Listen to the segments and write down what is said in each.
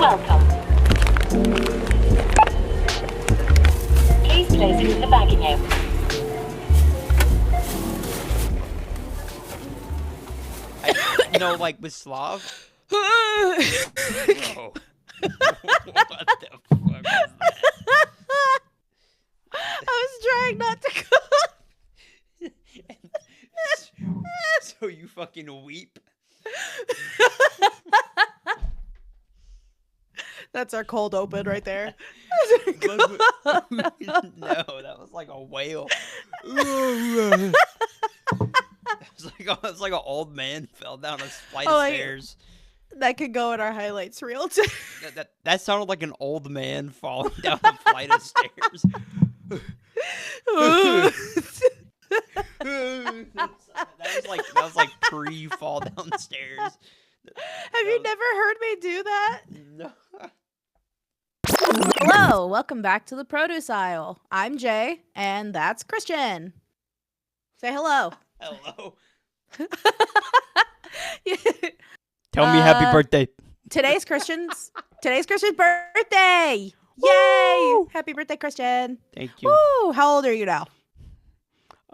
Welcome. Please place it in the bagging area. No, like with Slav. Bro. What the fuck was that? I was trying not to So you fucking weep? That's our cold open right there. No, that was like a whale. It's like an old man fell down a flight of stairs. That could go in our highlights reel too. That sounded like an old man falling down a flight of stairs. that was like pre-fall downstairs. Have you never heard me do that? No. Hello, welcome back to the produce aisle. I'm Jay, and that's Christian. Say hello. Hello. Tell me happy birthday. Today's Christian's birthday. Yay! Happy birthday, Christian. Thank you. Woo! How old are you now?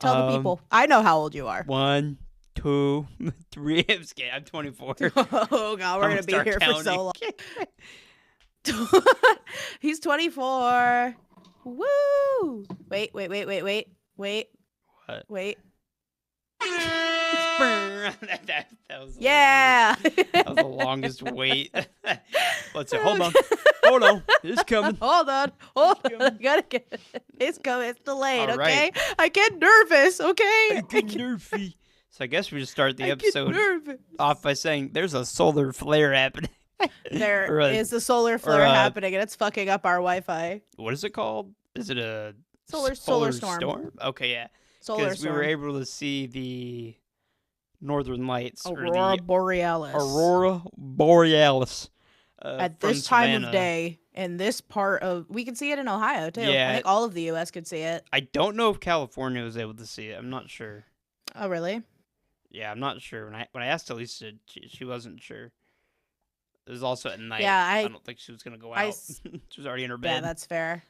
Tell the people. I know how old you are. 1, 2, 3. I'm 24. Oh God, we're gonna be here for so long. He's 24. Woo! Wait. What? Wait. that was Yeah. That was the longest wait. Let's say, hold on, it's coming. Hold on. Gotta get it. It's coming. It's delayed. All Okay. right. I get nervous. Okay. I get nervy. So I guess we just start the episode off by saying there's a solar flare happening. There is a solar flare happening, and it's fucking up our Wi-Fi. What is it called? Is it a solar storm? Okay, yeah. Solar Because we were able to see the Northern Lights. Aurora Borealis. Aurora Borealis. At this time of day, in this part of... We can see it in Ohio, too. Yeah. I think all of the U.S. could see it. I don't know if California was able to see it. I'm not sure. Oh, really? Yeah, I'm not sure. When I asked Elisa, she wasn't sure. It was also at night. Yeah, I don't think she was going to go out. She was already in her bed. Yeah, that's fair.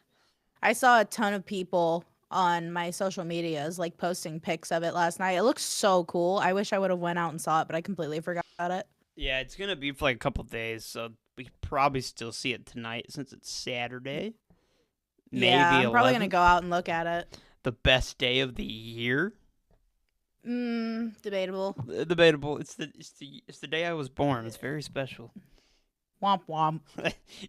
I saw a ton of people on my social medias like posting pics of it last night. It looks so cool. I wish I would have went out and saw it, but I completely forgot about it. Yeah, it's going to be for like a couple days, so we could probably still see it tonight since it's Saturday. Maybe yeah, I'm probably 11th. going to go out and look at it. The best day of the year? Debatable. Debatable. It's the day I was born. It's very special. Womp womp.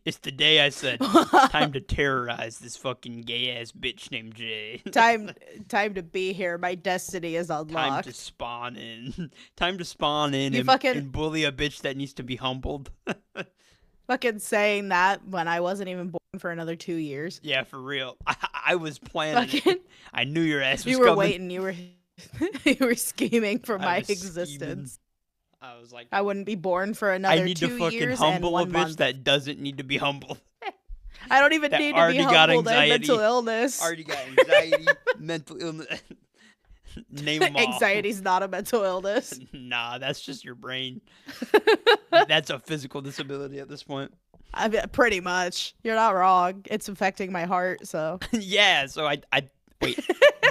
It's the day I said, time to terrorize this fucking gay-ass bitch named Jay. Time to be here. My destiny is unlocked. Time to spawn in. Time to spawn in and bully a bitch that needs to be humbled. Fucking saying that when I wasn't even born for another 2 years. Yeah, for real. I was planning. I knew your ass was coming. You were waiting. You were scheming for my existence. I was like, I wouldn't be born for another 2 years. I need to fucking humble a bitch that doesn't need to be humbled. I don't even need to be humbled. I have mental illness. Already got anxiety, mental illness. Name them all. Anxiety's not a mental illness. Nah, that's just your brain. That's a physical disability at this point. I mean, pretty much. You're not wrong. It's affecting my heart, so. Yeah, so I wait.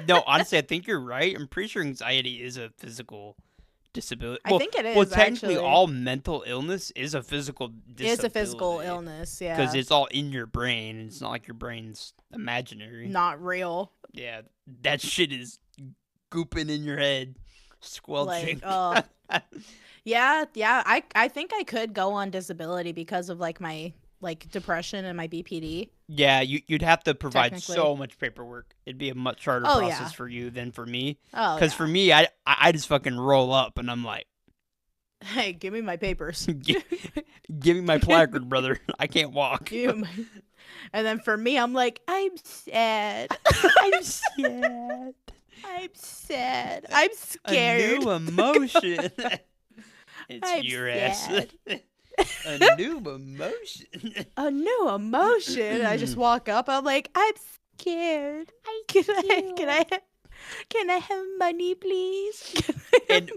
No, honestly, I think you're right. I'm pretty sure anxiety is a physical disability. I think it is. Well, technically, actually. all mental illness is a physical disability. It's a physical illness, yeah. Because it's all in your brain, and it's not like your brain's imaginary. Not real. Yeah, that shit is gooping in your head, squelching. Yeah. I think I could go on disability because of like my depression and my BPD. Yeah, you'd have to provide so much paperwork. It'd be a much harder process for you than for me. Oh, because for me, I just fucking roll up and I'm like, hey, give me my papers. Give me my placard, brother. I can't walk. And then for me, I'm like, I'm sad. I'm sad. I'm sad. I'm scared. A new emotion. It's your ass. A new emotion. A new emotion. I just walk up. I'm like, I'm scared. Can I have money, please? And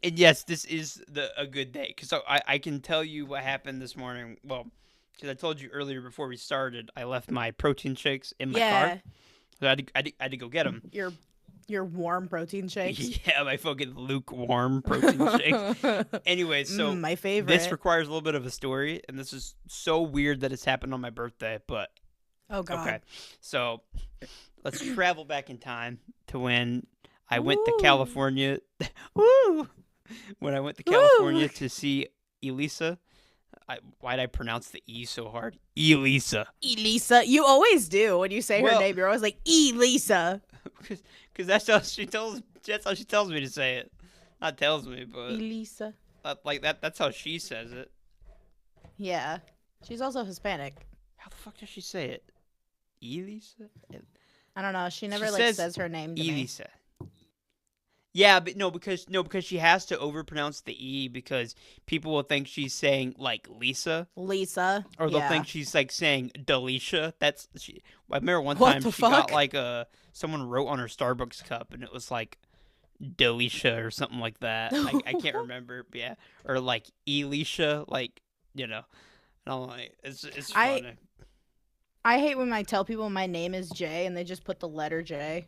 yes, this is a good day. So I can tell you what happened this morning. Well, because I told you earlier before we started, I left my protein shakes in my car. Yeah, So I had to go get them. your warm protein shakes. Yeah, my fucking lukewarm protein shakes. Anyway, so My this favorite. requires a little bit of a story, and this is so weird that it's happened on my birthday, but Oh God. okay. So let's travel back in time to when I went to Woo. California. Woo! When I went to California to see Elisa. Why'd I pronounce the E so hard? Elisa. Elisa. You always do when you say her Well- name. You're always like Elisa. Because that's how she tells me to say it. Not tells me, but Elisa. like that's how she says it. Yeah. She's also Hispanic. How the fuck does she say it? Elisa? I don't know. She never says says her name to me. Elisa. Yeah, but because she has to overpronounce the E because people will think she's saying like Lisa, Lisa. or they'll yeah. think she's like saying Delisha. I remember one What time the she got fuck? like someone wrote on her Starbucks cup and it was like Delisha or something like that. I can't remember, but yeah, or like Elisha, like and I'm like it's funny. I hate when I tell people my name is Jay and they just put the letter J.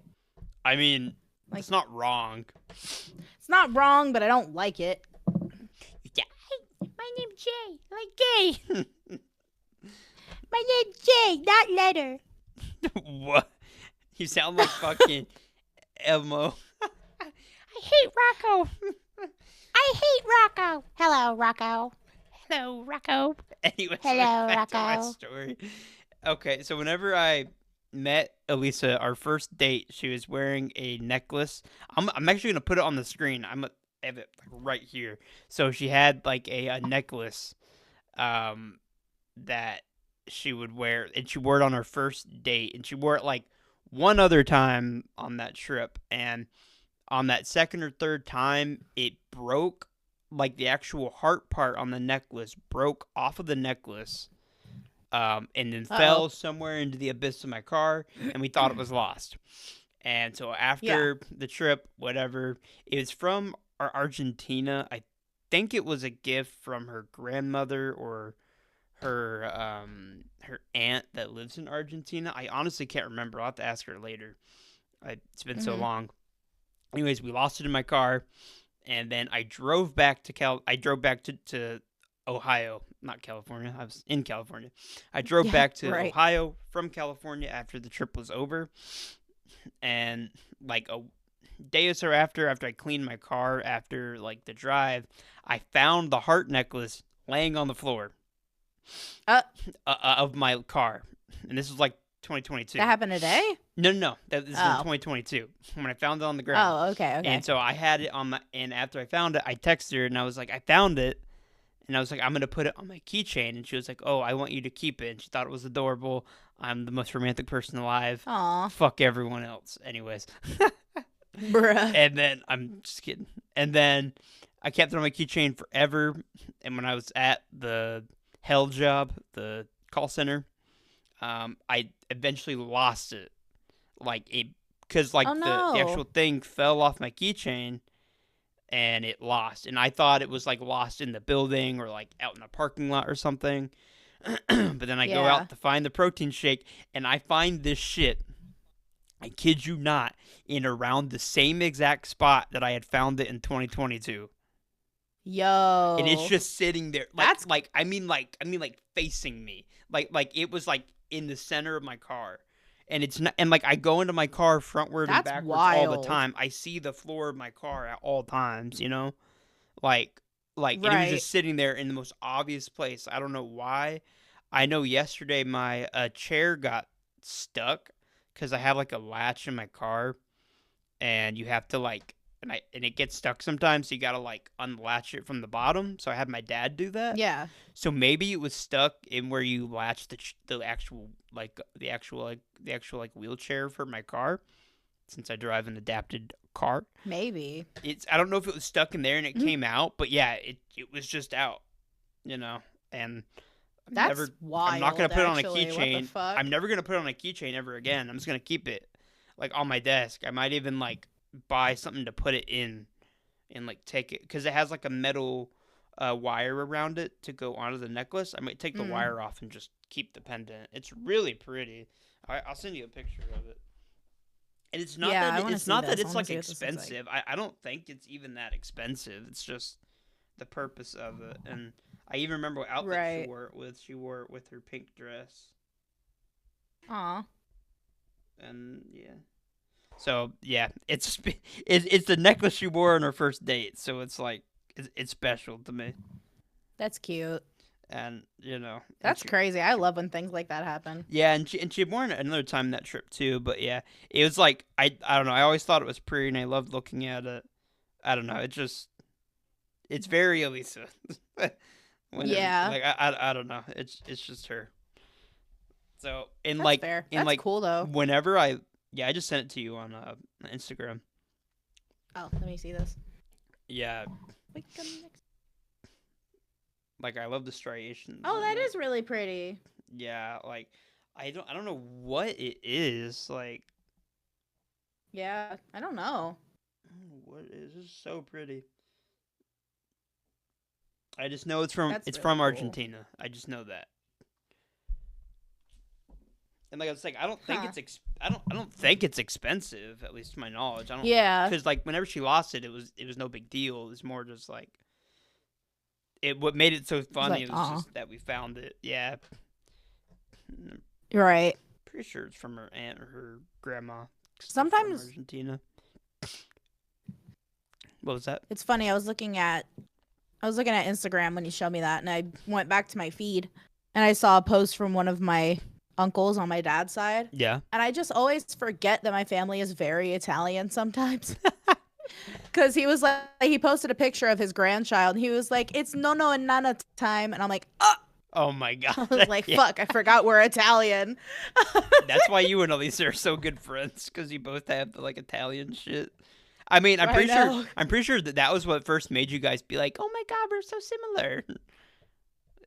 I mean, Like- it's not wrong. It's not wrong, but I don't like it. Yeah, my name's Jay, like gay. My name's Jay, not letter. What? You sound like fucking Elmo. I hate Rocco. I hate Rocco. Hello, Rocco. Hello, Rocco. Anyway, Hello, back to my Rocco. story. Okay, so whenever I met Elisa, our first date, she was wearing a necklace. I'm actually gonna put it on the screen. I have it right here. So she had like a necklace, that she would wear, and she wore it on our first date, and she wore it like one other time on that trip, and on that second or third time, it broke. Like the actual heart part on the necklace broke off of the necklace, and then fell somewhere into the abyss of my car, and we thought it was lost. And so after the trip, whatever, it was from Argentina. I think it was a gift from her grandmother or her aunt that lives in Argentina. I honestly can't remember. I'll have to ask her later. It's been so long. Anyways, we lost it in my car, and then I drove back to Ohio, not California. I was in California. I drove back to Ohio from California after the trip was over, and like a day or so after I cleaned my car after like the drive, I found the heart necklace laying on the floor of my car, and this was like 2022. That happened today? No. This is in 2022 when I found it on the ground. Oh, okay. And so I had it on my, and after I found it, I texted her and I was like, I found it. And I was like, I'm going to put it on my keychain. And she was like, oh, I want you to keep it. And she thought it was adorable. I'm the most romantic person alive. Aw. Fuck everyone else. Anyways. Bruh. And then, I'm just kidding. And then I kept it on my keychain forever. And when I was at the hell job, the call center, I eventually lost it. Because the actual thing fell off my keychain. And it lost. And I thought it was like lost in the building or like out in the parking lot or something. But then I go out to find the protein shake and I find this shit, I kid you not, in around the same exact spot that I had found it in 2022. Yo. And it's just sitting there. I mean facing me. Like it was like in the center of my car. And it's not, and like I go into my car frontward and backwards all the time. I see the floor of my car at all times, like and it was just sitting there in the most obvious place. I don't know why. I know yesterday my chair got stuck because I have like a latch in my car, and you have to and it gets stuck sometimes. So you gotta like unlatch it from the bottom. So I had my dad do that. Yeah. So maybe it was stuck in where you latch the actual wheelchair for my car, since I drive an adapted car. Maybe. I don't know if it was stuck in there and it came out, but yeah, it was just out, and That's wild. I'm not gonna put it on a actually. What the keychain. fuck? I'm never gonna put it on a keychain ever again. I'm just gonna keep it like on my desk. I might even like buy something to put it in and like take it, because it has like a metal wire around it to go onto the necklace. I might take the Mm. wire off and just keep the pendant. It's really pretty. I'll send you a picture of it. And it's not Yeah, I that wanna it's see not that this. I it's wanna like see what this looks like. expensive. I don't think it's even that expensive. It's just the purpose of it. And I even remember what outfit she Right. wore it with. She wore it with her pink dress. Aw. And yeah. So yeah, it's the necklace she wore on her first date. So it's like it's special to me. That's cute. And and That's she, crazy. I love when things like that happen. yeah, and she had worn it another time that trip too. But yeah, it was like I don't know. I always thought it was pretty, and I loved looking at it. I don't know. It's very Elisa. Yeah. Like I don't know. It's just her. So That's like fair. in That's like cool though. whenever I just sent it to you on Instagram. Oh, let me see this. Yeah, Wait, come next. like I love the striations. Oh, in that it. is really pretty. Yeah, like I don't know what it is. Like Yeah, I don't know. I don't know what it is. It's so pretty. I just know it's from That's really from cool. Argentina. I just know that. And like I was like, I don't think Huh. I don't think it's expensive, at least to my knowledge. I don't Yeah. because like whenever she lost it, it was no big deal. It was more just like what made it so funny like, was aw. just that we found it. Yeah. I'm Right. pretty sure it's from her aunt or her grandma. 'Cause they're from Sometimes- Argentina. What was that? It's funny. I was looking at Instagram when you showed me that, and I went back to my feed, and I saw a post from one of my uncles on my dad's side, Yeah. and I just always forget that my family is very Italian sometimes. Because he was like, he posted a picture of his grandchild, and he was like, "It's Nono and Nana time," and I'm like, "Oh!" Oh my god. I was like, Yeah. "Fuck, I forgot we're Italian." That's why you and Elisa are so good friends, because you both have the like Italian shit. I mean, I know. I'm pretty sure that was what first made you guys be like, "Oh my god, we're so similar."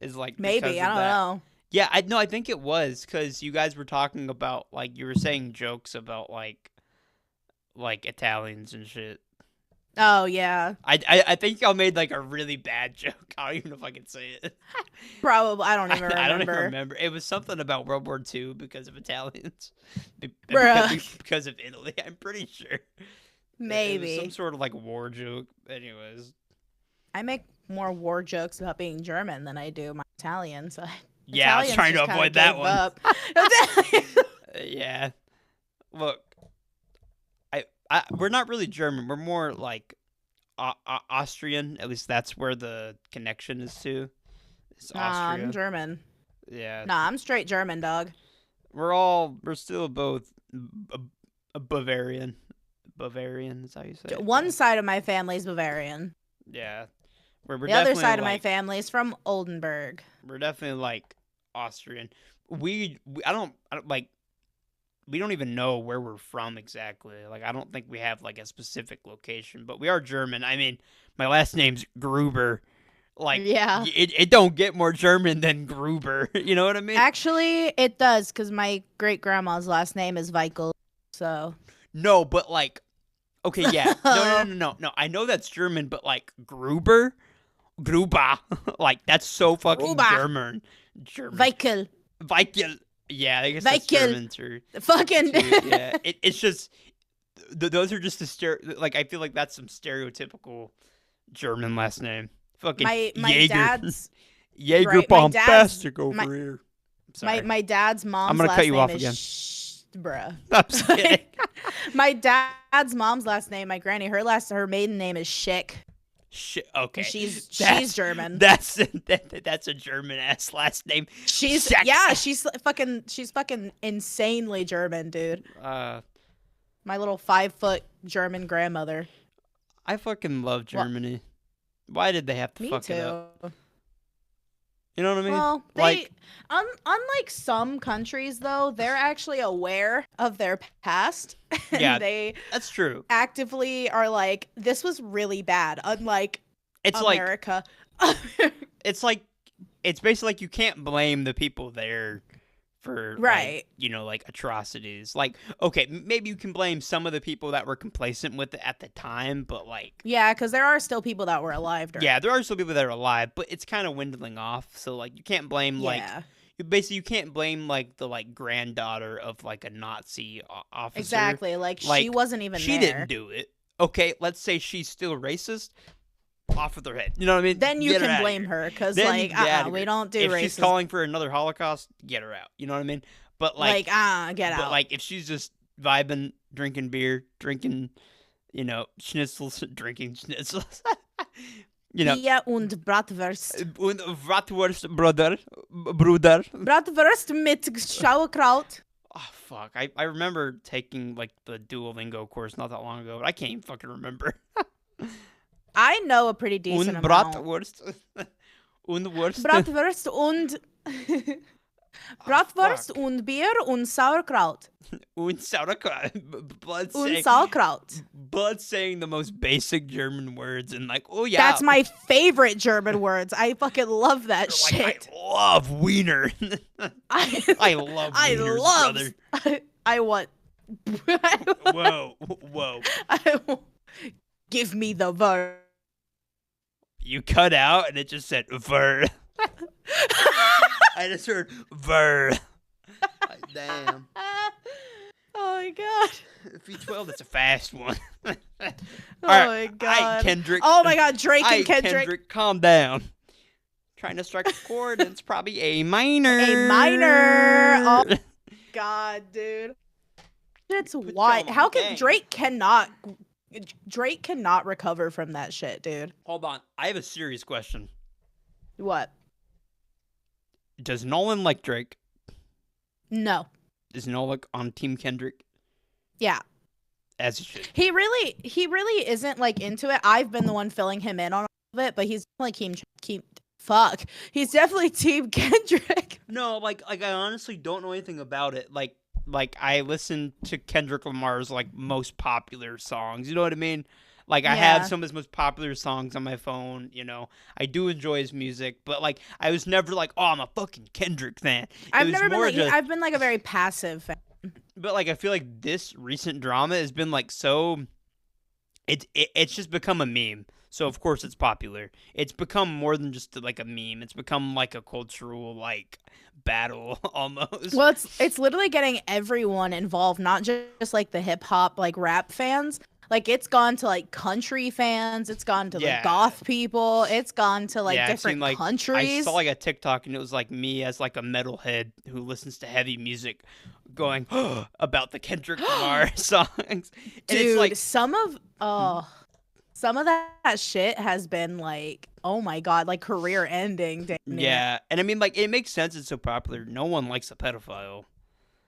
Is like Maybe, because I of don't that. know. Yeah, I think it was because you guys were talking about like you were saying jokes about like Italians and shit. Oh yeah, I think y'all made like a really bad joke. I don't even know if I can say it. probably. I don't even remember. I don't even remember. It was something about World War II because of Italians. Bruh. Because of Italy, I'm pretty sure. It was Maybe. some sort of like war joke. Anyways. I make more war jokes about being German than I do my Italian side. Yeah, I was Italians trying to just kinda avoid that gave one. up. Yeah. Look, we're not really German. We're more like Austrian. At least that's where the connection is to. It's Nah, Austria. I'm German. Yeah. Nah, I'm straight German, dog. We're still both a Bavarian. Bavarian is how you say it. One side of my family's Bavarian. Yeah. We're The other definitely, side of my like- family is from Oldenburg. We're definitely like Austrian. I don't like. We don't even know where we're from exactly. Like I don't think we have like a specific location, but we are German. I mean, my last name's Gruber. Like Yeah. it don't get more German than Gruber. You know what I mean? Actually, it does, because my great grandma's last name is Weichel. So No, but like, okay, yeah, no. I know that's German, but like Gruber, like that's so fucking Gruber. German. Weichel. Weichel. Yeah, I guess that's Weichel. German too. Fucking. Yeah, it's just those are just like I feel like that's some stereotypical German last name. Fucking my Jaeger. dad's Jaeger right, my dad's- bombastic over my- here. Sorry. my dad's mom's gonna last cut you name off is again. Bruh. I'm just kidding. My dad's mom's last name, my granny, her maiden name is Schick. Shit. Okay. She's That's- German. That's a German ass last name. She's Schick. yeah, she's fucking insanely German, dude. Uh, My little 5-foot German grandmother. I fucking love Germany. Why did they have to Me fuck too. it up? You know what I mean? Well, they like, unlike some countries though, they're actually aware of their past. And Yeah. they that's true. actively are like, this was really bad. Unlike It's like America. it's basically like you can't blame the people there for Right. like atrocities. Like, okay, maybe you can blame some of the people that were complacent with it at the time, but like, Yeah, because there are still people that were alive during. yeah, there are still people that are alive, but it's kind of dwindling off. So like, you can't blame Yeah. you can't blame like the like granddaughter of like a Nazi officer. Exactly. Like she wasn't even she there. didn't do it. Okay, let's say she's still racist. Off with her head. You know what I mean? Then you Get her can outta blame here. her because Then like you get outta we here. don't do if racism. she's calling for another Holocaust, get her out. You know what I mean? But like get out. But like if she's just vibing, drinking beer, drinking, schnitzels, drinking schnitzels. Bier und Bratwurst. Und Bratwurst, Bruder. Bratwurst mit Sauerkraut. Oh fuck! I remember taking like the Duolingo course not that long ago, but I can't even fucking remember. I know a pretty decent Und amount. Bratwurst. Und Wurst. Bratwurst und Bratwurst und Bier und Sauerkraut. Und Sauerkraut. Und Sauerkraut. Blood saying the most basic German words and like, oh yeah. That's my favorite German words. I fucking love that shit. I love wiener. I love wieners, brother. I want. Whoa. Give me the verb. You cut out and it just said ver. I just heard ver. Like, damn. Oh my god. V12, that's a fast one. Oh right, my god. Kendrick. Oh my god, Drake and Kendrick. Calm down. Trying to strike a chord, and it's probably A minor. A minor. Oh god, dude. It's why. How can Drake cannot recover from that shit, dude. Hold on. I have a serious question. What? Does Nolan like Drake? No. Is Nolan on Team Kendrick? Yeah. As he should. He really isn't like into it. I've been the one filling him in on all of it, but he's like fuck. He's definitely Team Kendrick. No, like I honestly don't know anything about it. Like I listen to Kendrick Lamar's like most popular songs. You know what I mean? Like I have some of his most popular songs on my phone, I do enjoy his music, but like I was never like, oh, I'm a fucking Kendrick fan. I've been like a very passive fan. But like I feel like this recent drama has been like so it's just become a meme. So of course it's popular. It's become more than just like a meme. It's become like a cultural like battle almost. Well, it's literally getting everyone involved, not just like the hip hop like rap fans. Like it's gone to like country fans. It's gone to the goth people. It's gone to like different countries. I saw like a TikTok and it was like me as like a metalhead who listens to heavy music going about the Kendrick Lamar songs. And dude, it's like some of that shit has been like, oh my god, like career ending. Yeah, and I mean like it makes sense. It's so popular. No one likes a pedophile.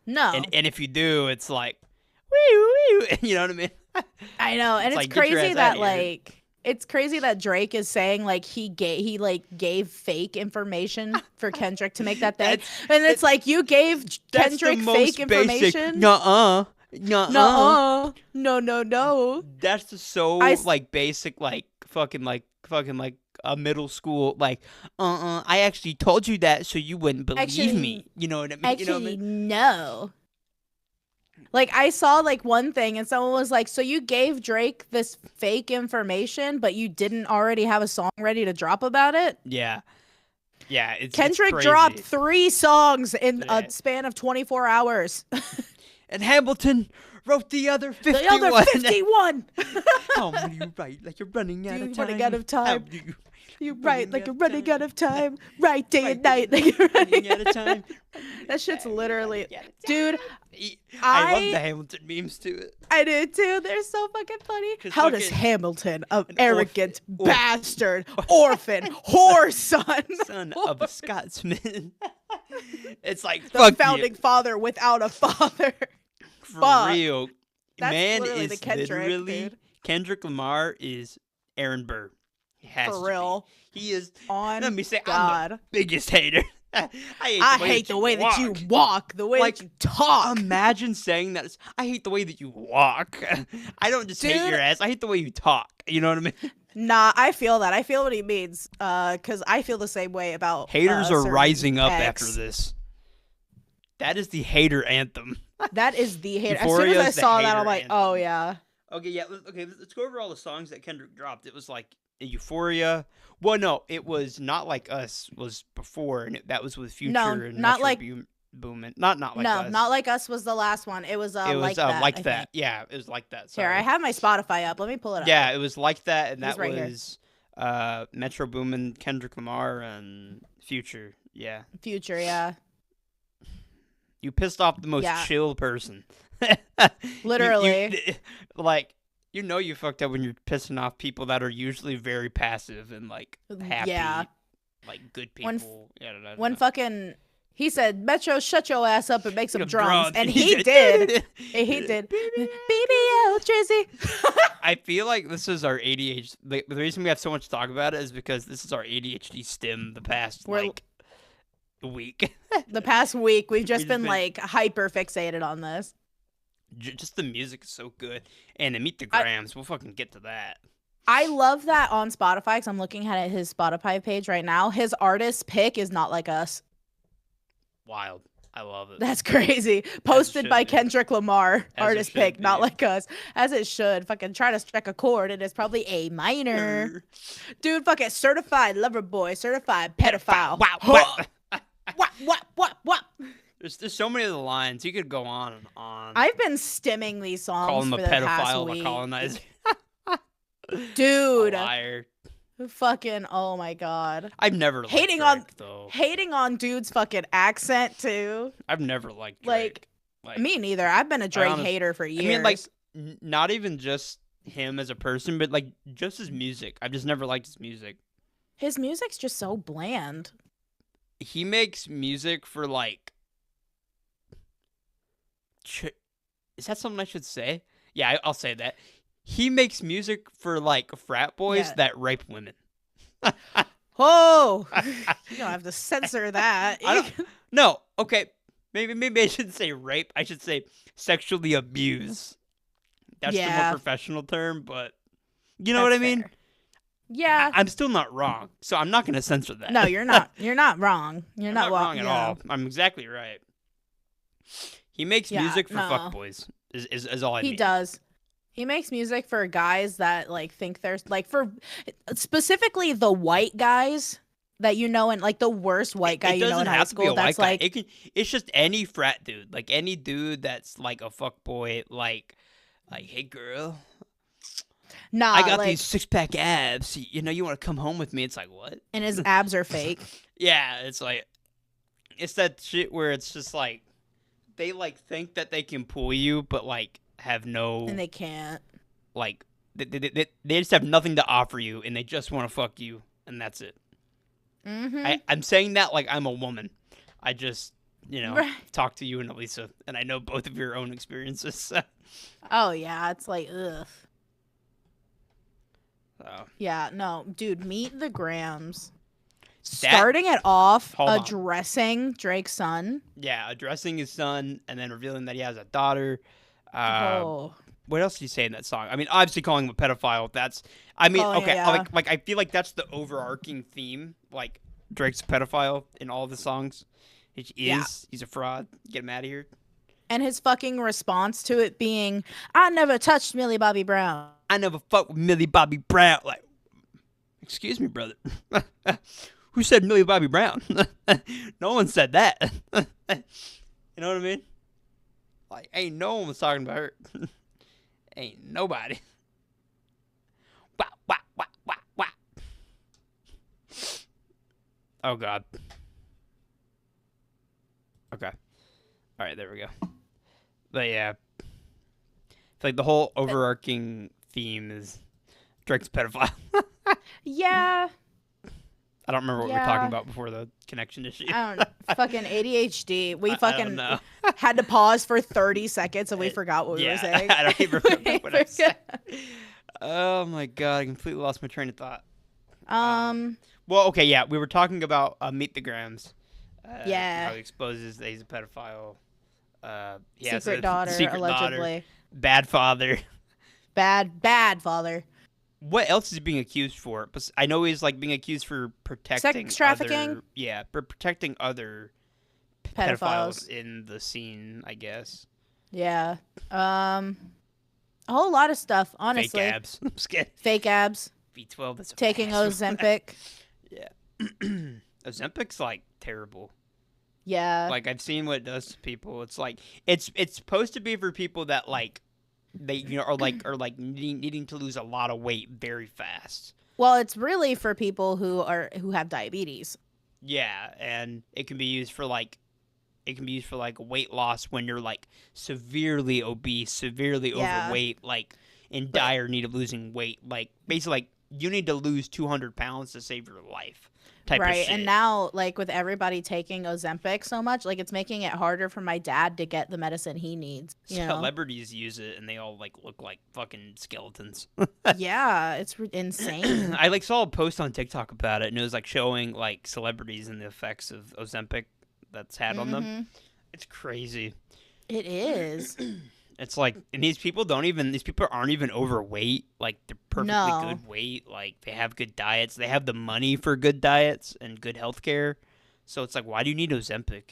No. And if you do, it's like, wee. You know what I mean? I know, and it's crazy that like it's crazy that Drake is saying like he gave fake information for Kendrick to make that thing, and it's like you gave Kendrick fake information. No. That's so like basic, like fucking like a middle school like I actually told you that so you wouldn't believe me. You know what I mean? Actually, no. Like I saw like one thing and someone was like, so you gave Drake this fake information, but you didn't already have a song ready to drop about it? Yeah. Kendrick dropped 3 songs in a span of 24 hours. And Hamilton wrote the other 51. The other 51. How do you write like you're running out of time? Running out of time. How do you write like you're running out of time. Right day and night like you're running out of time. That shit's literally, dude. I love the Hamilton memes too. I do too. They're so fucking funny. How does Hamilton, an arrogant bastard, orphan, whore son of a Scotsman, it's like the founding father without a father. For real, that's man, literally is the Kendrick, literally dude. Kendrick Lamar is Aaron Burr. For real, he is. On let me say, God. I'm the biggest hater. I hate the way that you walk, the way that you talk. Imagine saying that. I hate the way that you walk. I don't just hate your ass. I hate the way you talk. You know what I mean? Nah, I feel that. I feel what he means. Because I feel the same way about haters are rising up X. after this. That is the hater anthem. That is the hater. Euphoria As soon as I is the saw that, hater I'm like, anthem. oh yeah. Okay, yeah. Okay, let's go over all the songs that Kendrick dropped. It was like Euphoria. Well, no, it was Not Like Us was before, and that was with Future and not Metro like Boomin. Not Like Us. Not Like Us was the last one. It was It was Like That. Like I That. think. Yeah, it was Like That. Here, Sorry. I have my Spotify up. Let me pull it up. Yeah, it was Like That, and He's that right here. was Metro Boomin, Kendrick Lamar, and Future. Yeah. Future, yeah. You pissed off the most chill person. Literally. Like, you fucked up when you're pissing off people that are usually very passive and, like, happy. Yeah. Like, good people. When fucking... He said, Metro, shut your ass up and make some drums. And he he did. And he did. BBL, Drizzy. I feel like this is our ADHD. Like, the reason we have so much to talk about it is because this is our ADHD stim the past, week. The past week, we've just been, like, hyper fixated on this. Just the music is so good. And to Meet the Grams, we'll fucking get to that. I love that on Spotify because I'm looking at his Spotify page right now. His artist pick is Not Like Us. Wild. I love it. That's crazy. Posted by Kendrick Lamar. Artist pick, Not Like Us. As it should. Fucking try to strike a chord. It is probably A minor. Dude, fucking certified lover boy. Certified pedophile. Wow. What? There's so many of the lines. You could go on and on. I've been stimming these songs Call him for a the past pedophile, week. a colonizer. Dude. A liar. Fucking, oh my god. I've never liked Drake, though. Hating on dude's fucking accent, too. I've never liked Drake. Like me neither. I've been a Drake hater for years. I mean, like, not even just him as a person, but, like, just his music. I've just never liked his music. His music's just so bland. He makes music for, like... Is that something I should say? Yeah, I'll say that. He makes music for, like, frat boys that rape women. Oh! You don't have to censor that. No, okay. Maybe I shouldn't say rape. I should say sexually abuse. That's the more professional term, but you know what I mean? Fair. Yeah. I'm still not wrong, so I'm not going to censor that. No, you're not. You're not wrong. You're not wrong at all. I'm exactly right. He makes music for fuckboys, is all I mean. He does. He makes music for guys that, like, think there's, like, for specifically the white guys that you know, and, like, the worst white guy you know in high school. That's like, it's just any frat dude, like, any dude that's, like, a fuckboy, like, hey, girl. Nah, I got these 6-pack abs. You know, you want to come home with me? It's like, what? And his abs are fake. Yeah, it's like, it's that shit where it's just like, they, like, think that they can pull you, but, like, have no... And they can't. Like, they just have nothing to offer you, and they just want to fuck you, and that's it. Mm-hmm. I'm saying that like I'm a woman. I just, talk to you and Elisa, and I know both of your own experiences. So. Oh, yeah, it's like, ugh. Oh. Yeah, no, dude, Meet the Grams. Starting it off, addressing Drake's son. Yeah, addressing his son, and then revealing that he has a daughter. What else did he say in that song? I mean, obviously calling him a pedophile. Like I feel like that's the overarching theme. Like Drake's a pedophile in all the songs. He's a fraud. Get him out of here. And his fucking response to it being, "I never touched Millie Bobby Brown. I never fucked with Millie Bobby Brown." Like, excuse me, brother. Who said Millie Bobby Brown? No one said that. You know what I mean? Like, ain't no one was talking about her. Ain't nobody. Wah. Oh, God. Okay. All right, there we go. But, yeah. It's like the whole overarching theme is Drake's a pedophile. Yeah. I don't remember what we were talking about before the connection issue. I don't know. Fucking ADHD. We fucking had to pause for 30 seconds and we forgot what we were saying. I don't even remember what I said. Oh my God, I completely lost my train of thought. Well, okay, yeah, we were talking about Meet the Grams. How he exposes that he's a pedophile. He has a daughter, allegedly. Daughter, bad father. Bad father. What else is he being accused for? I know he's like being accused for protecting sex trafficking. Protecting other pedophiles in the scene, I guess. Yeah. A whole lot of stuff, honestly. Fake abs. I'm just kidding. Fake abs. B12. That's taking Ozempic. Yeah. Ozempic's like terrible. Yeah. Like I've seen what it does to people. It's like it's supposed to be for people that like they are like needing to lose a lot of weight very fast. Well, it's really for people who have diabetes. Yeah, and it can be used for like weight loss when you're like severely obese, severely overweight, like in dire need of losing weight. Like basically like you need to lose 200 pounds to save your life. Type right. Of shit. And now, like with everybody taking Ozempic so much, like it's making it harder for my dad to get the medicine he needs. Celebrities use it, and they all like look like fucking skeletons. Yeah, it's insane. I like saw a post on TikTok about it, and it was like showing like celebrities and the effects of Ozempic that's had on them. It's crazy. It is. It's like, and these people aren't even overweight. Like they're perfectly good weight. Like they have good diets. They have the money for good diets and good health care. So it's like, why do you need Ozempic?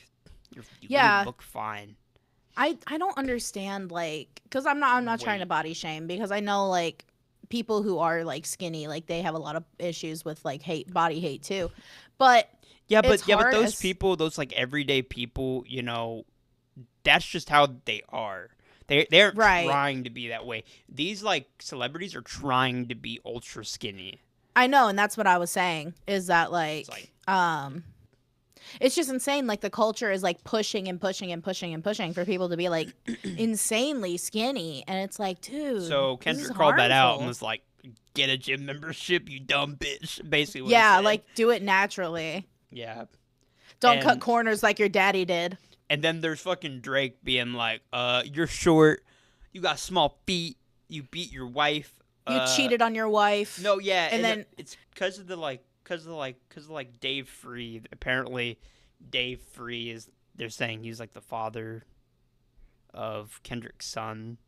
You really look fine. I don't understand, like, because I'm not trying to body shame, because I know like people who are like skinny, like they have a lot of issues with like body hate too. But but those people, those like everyday people, you know, that's just how they are. They aren't trying to be that way. These like celebrities are trying to be ultra skinny. I know, and that's what I was saying. Is that like it's just insane. Like the culture is like pushing and pushing and pushing and pushing for people to be like insanely skinny, and it's like, dude. So Kendrick called that out and was like, "Get a gym membership, you dumb bitch." Basically, what he said. Like do it naturally. Yeah. Don't cut corners like your daddy did. And then there's fucking Drake being like, you're short, you got small feet, you beat your wife, you cheated on your wife. No, yeah, and then it's because of Dave Free. Apparently, Dave Free they're saying he's like the father of Kendrick's son.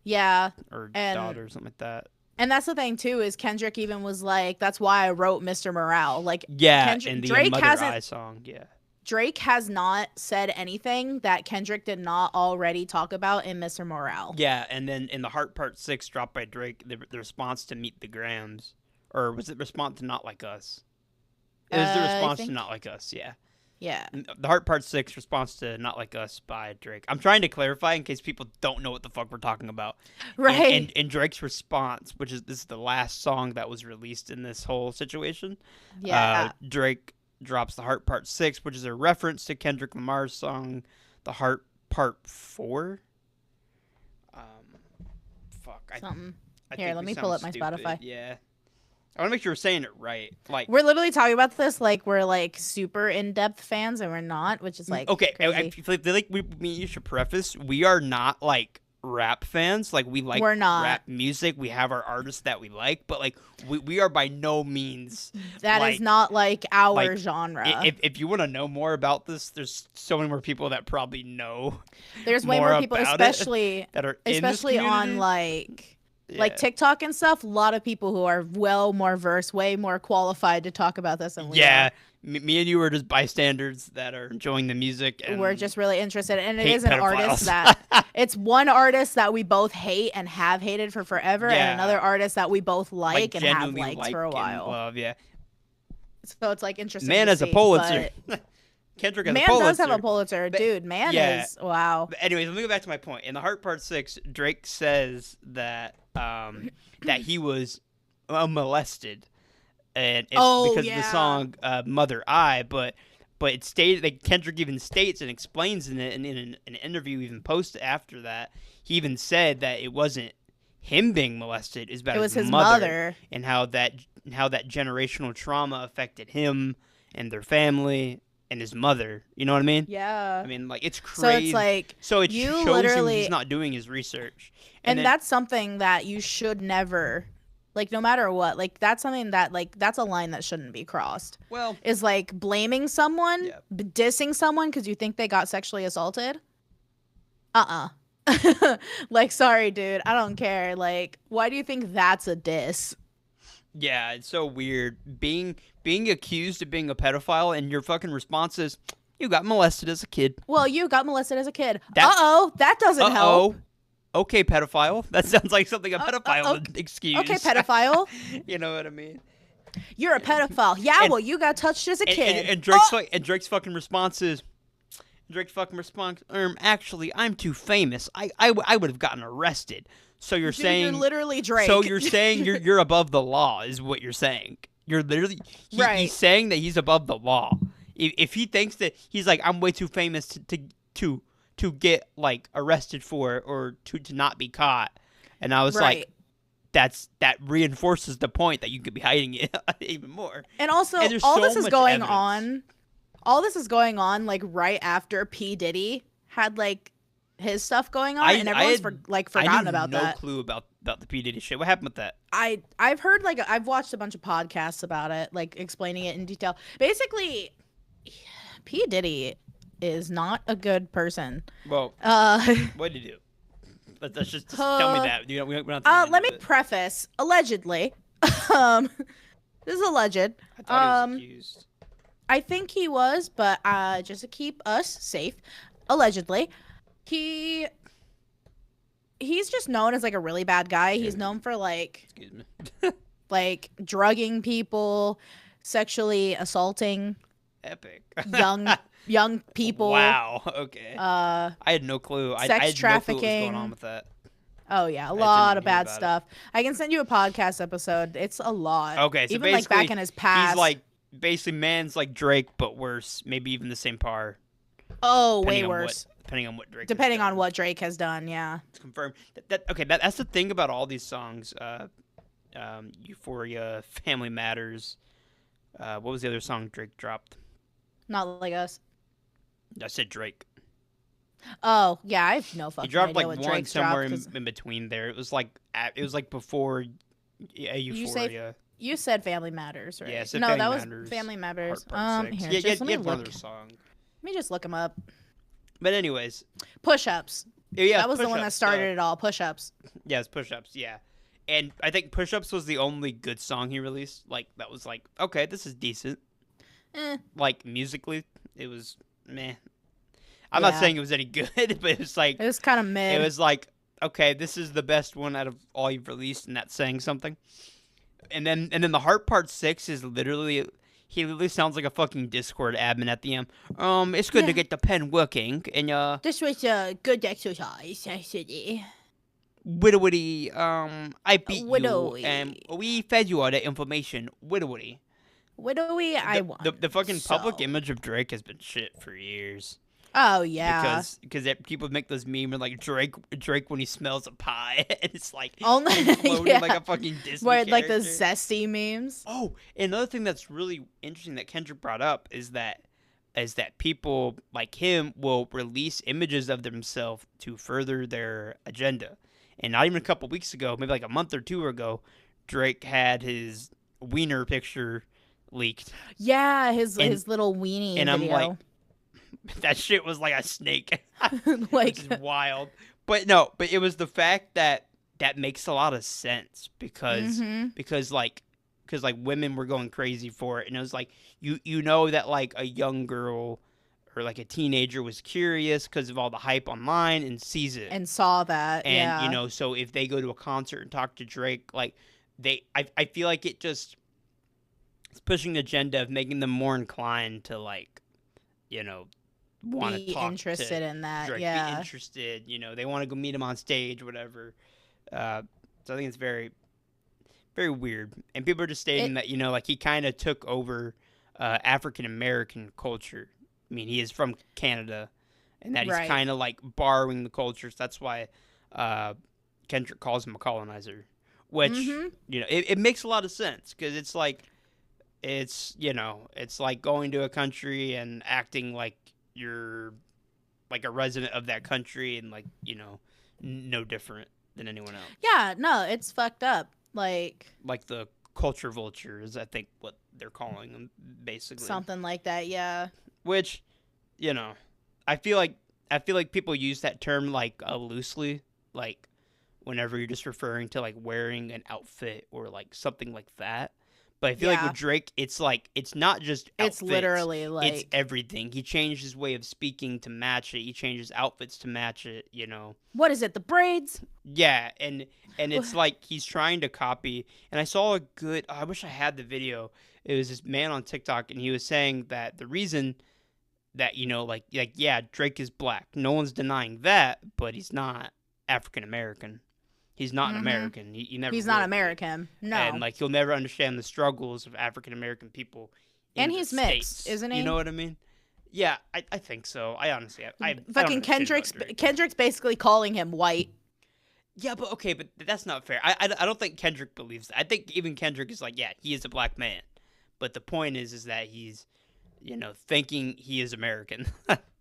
Yeah. Or daughter, or something like that. And that's the thing too, is Kendrick even was like, that's why I wrote Mr. Morale. Like, in the Drake Mother Eye song, yeah. Drake has not said anything that Kendrick did not already talk about in Mr. Morale. Yeah, and then in the Heart Part 6 dropped by Drake, the response to Meet the Grams, or was it response to Not Like Us? It was the response to Not Like Us, yeah. Yeah. The Heart Part 6 response to Not Like Us by Drake. I'm trying to clarify in case people don't know what the fuck we're talking about. Right. And Drake's response, this is the last song that was released in this whole situation. Yeah. Drake drops the Heart Part 6, which is a reference to Kendrick Lamar's song, The Heart Part 4. Something. Here, let me pull up my Spotify. Yeah. I want to make sure we're saying it right. Like we're literally talking about this like we're like super in-depth fans, and we're not, which is like okay. Crazy. I feel like you should preface. We are not like rap fans. Like we're not rap music. We have our artists that we like, but like we are by no means that is not like our genre. If you want to know more about this, there's so many more people that probably know. There's way more people, especially that are especially on like TikTok and stuff. A lot of people who are well more versed, way more qualified to talk about this than we are. Me and you are just bystanders that are enjoying the music. And we're just really interested. And it is an artist that it's one artist that we both hate and have hated for forever, and another artist that we both like and have liked for a while. Love, yeah. So it's like interesting. Man has a Pulitzer. Kendrick has a Pulitzer. Man does have a Pulitzer, dude. Man is wow. But anyways, let me go back to my point. In the Heart Part 6, Drake says that that he was molested. And it's because of the song Mother Eye, but it stated, like Kendrick even states and explains in it, and in an interview even posted after that, he even said that it wasn't him being molested, it was his mother, and how that generational trauma affected him and their family and his mother. You know what I mean? Yeah. I mean, like, it's crazy. So it's like, so it shows him he's not doing his research, and that's something that you should never. Like, no matter what, like, that's something that, like, that's a line that shouldn't be crossed. Well, is, like, blaming someone, dissing someone because you think they got sexually assaulted. Like, sorry, dude. I don't care. Like, why do you think that's a diss? Yeah, it's so weird. Being accused of being a pedophile and your fucking response is, You got molested as a kid. Well, you got molested as a kid. That doesn't help. Okay, pedophile. That sounds like something a pedophile would excuse. Okay, pedophile. You know what I mean? You're a pedophile. Yeah, well, you got touched as a kid. And Drake's fucking response is, actually, I'm too famous. I would have gotten arrested. So you're saying you're literally Drake. So you're saying you're above the law is what you're saying. You're literally he's saying that he's above the law. If he thinks that he's like, I'm way too famous to get like arrested for it or to not be caught, and I was like, that reinforces the point that you could be hiding it even more. And also, all this is going on like right after P. Diddy had like his stuff going on, and everyone's forgotten about that. I had no clue about the P. Diddy shit. What happened with that? I've heard I've watched a bunch of podcasts about it, like explaining it in detail. Basically, P. Diddy is not a good person. Well, what did he do? Let's just tell me that. We don't let me preface. Allegedly, this is alleged. I thought he was accused. I think he was, but just to keep us safe, allegedly, he's just known as like a really bad guy. He's known for excuse me, like drugging people, sexually assaulting epic young people. Wow. Okay. I had no clue. Sex I had trafficking. No clue what was going on with that. Oh yeah, a lot of bad stuff. I can send you a podcast episode. It's a lot. Okay, so even like back in his past, he's like basically man's like Drake, but worse. Maybe even the same par. Oh, way worse. Depending on what Drake. Depending on what Drake has done, yeah. It's confirmed. That's the thing about all these songs. Euphoria, Family Matters. What was the other song Drake dropped? Not Like Us. I said Drake. Oh yeah, I have no fucking idea. He dropped what one Drake's somewhere in between there. It was like before Euphoria. You said Family Matters, right? Yeah, so no, that was Family Matters. Here, yeah, just let me look. Another song. Let me just look them up. But anyways, Push-Ups. Yeah, that was the one that started it all. Push-Ups. Yeah, it's Push-Ups. Yeah, and I think Push-Ups was the only good song he released. Like that was like, okay, this is decent. Like musically, it was meh. I'm not saying it was any good, but it was like it was kind of meh. It was like, okay, this is the best one out of all you've released, and that's saying something. And then the Heart Part 6 is literally, he literally sounds like a fucking Discord admin at the end. It's good to get the pen working, and this was a good exercise, actually. Widowity, I beat you, and we fed you all that information. Widowity, I won. The fucking public image of Drake has been shit for years. Oh yeah, because people make those memes like Drake when he smells a pie, and it's like only floating like a fucking Disney character. Like the zesty memes. Oh, another thing that's really interesting that Kendrick brought up is that people like him will release images of themselves to further their agenda. And not even a couple weeks ago, maybe like a month or two ago, Drake had his wiener picture leaked. Yeah, his little weenie and video. I'm like, that shit was like a snake. Like, which is wild. But it was the fact that makes a lot of sense because women were going crazy for it, and it was like you know that like a young girl or like a teenager was curious because of all the hype online and sees it and saw that, and so if they go to a concert and talk to Drake, like I feel like it's pushing the agenda of making them more inclined to like want to talk interested in that, Drake, yeah. Be interested, they want to go meet him on stage, whatever. So I think it's very, very weird. And people are just stating that, like he kind of took over African American culture. I mean, he is from Canada, and that he's kind of like borrowing the cultures. That's why Kendrick calls him a colonizer, which it makes a lot of sense because it's like it's like going to a country and acting like you're like a resident of that country and like no different than anyone else. Yeah, no, it's fucked up. Like the culture vulture is, I think, what they're calling them, basically. Something like that, yeah. Which, I feel like people use that term like loosely, like whenever you're just referring to like wearing an outfit or like something like that. But I feel like with Drake, it's like it's not just outfits. It's literally like it's everything. He changed his way of speaking to match it. He changed his outfits to match it. You know. What is it? The braids? Yeah, and it's like he's trying to copy. And I saw a good. I wish I had the video. It was this man on TikTok, and he was saying that the reason that like yeah, Drake is black. No one's denying that, but he's not African American. He's not an American. He never. He's not American. No. And like he'll never understand the struggles of African American people. And he's mixed, isn't he? You know what I mean? Yeah, I think so. I honestly, I fucking Kendrick's basically calling him white. Yeah, but okay, but that's not fair. I don't think Kendrick believes that. I think even Kendrick is like, yeah, he is a black man, but the point is that he's, thinking he is American.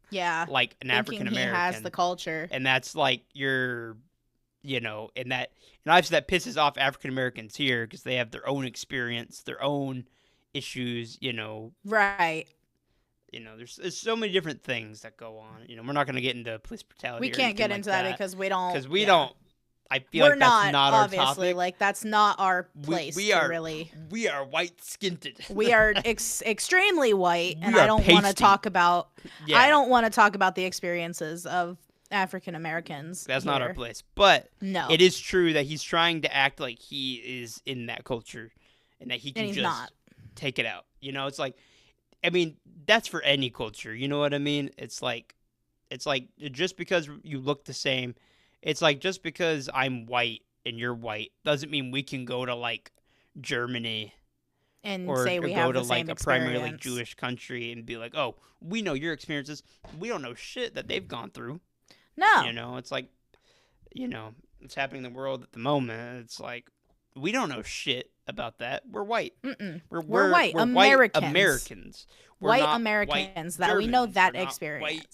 Yeah. Like an African American. He has the culture, and that's like and obviously that pisses off African Americans here because they have their own experience, their own issues, Right. There's so many different things that go on. We're not going to get into police brutality. We can't get into that because we don't. Because we don't. I feel like that's not our topic. Obviously, like that's not our place. We are white skinned. We are extremely white, and I don't want to talk about. Yeah. I don't want to talk about the experiences of African Americans. That's not our place. But no, it is true that he's trying to act like he is in that culture, and that he can just take it out. It's like, I mean, that's for any culture. You know what I mean? It's like just because you look the same, it's like just because I'm white and you're white doesn't mean we can go to like Germany and say we have the same like a primarily Jewish country and be like, oh, we know your experiences. We don't know shit that they've gone through. No. It's like, it's happening in the world at the moment. It's like, we don't know shit about that. We're white. We're white. We're Americans. White Americans. We're white Americans that Germans. We know that experience. White,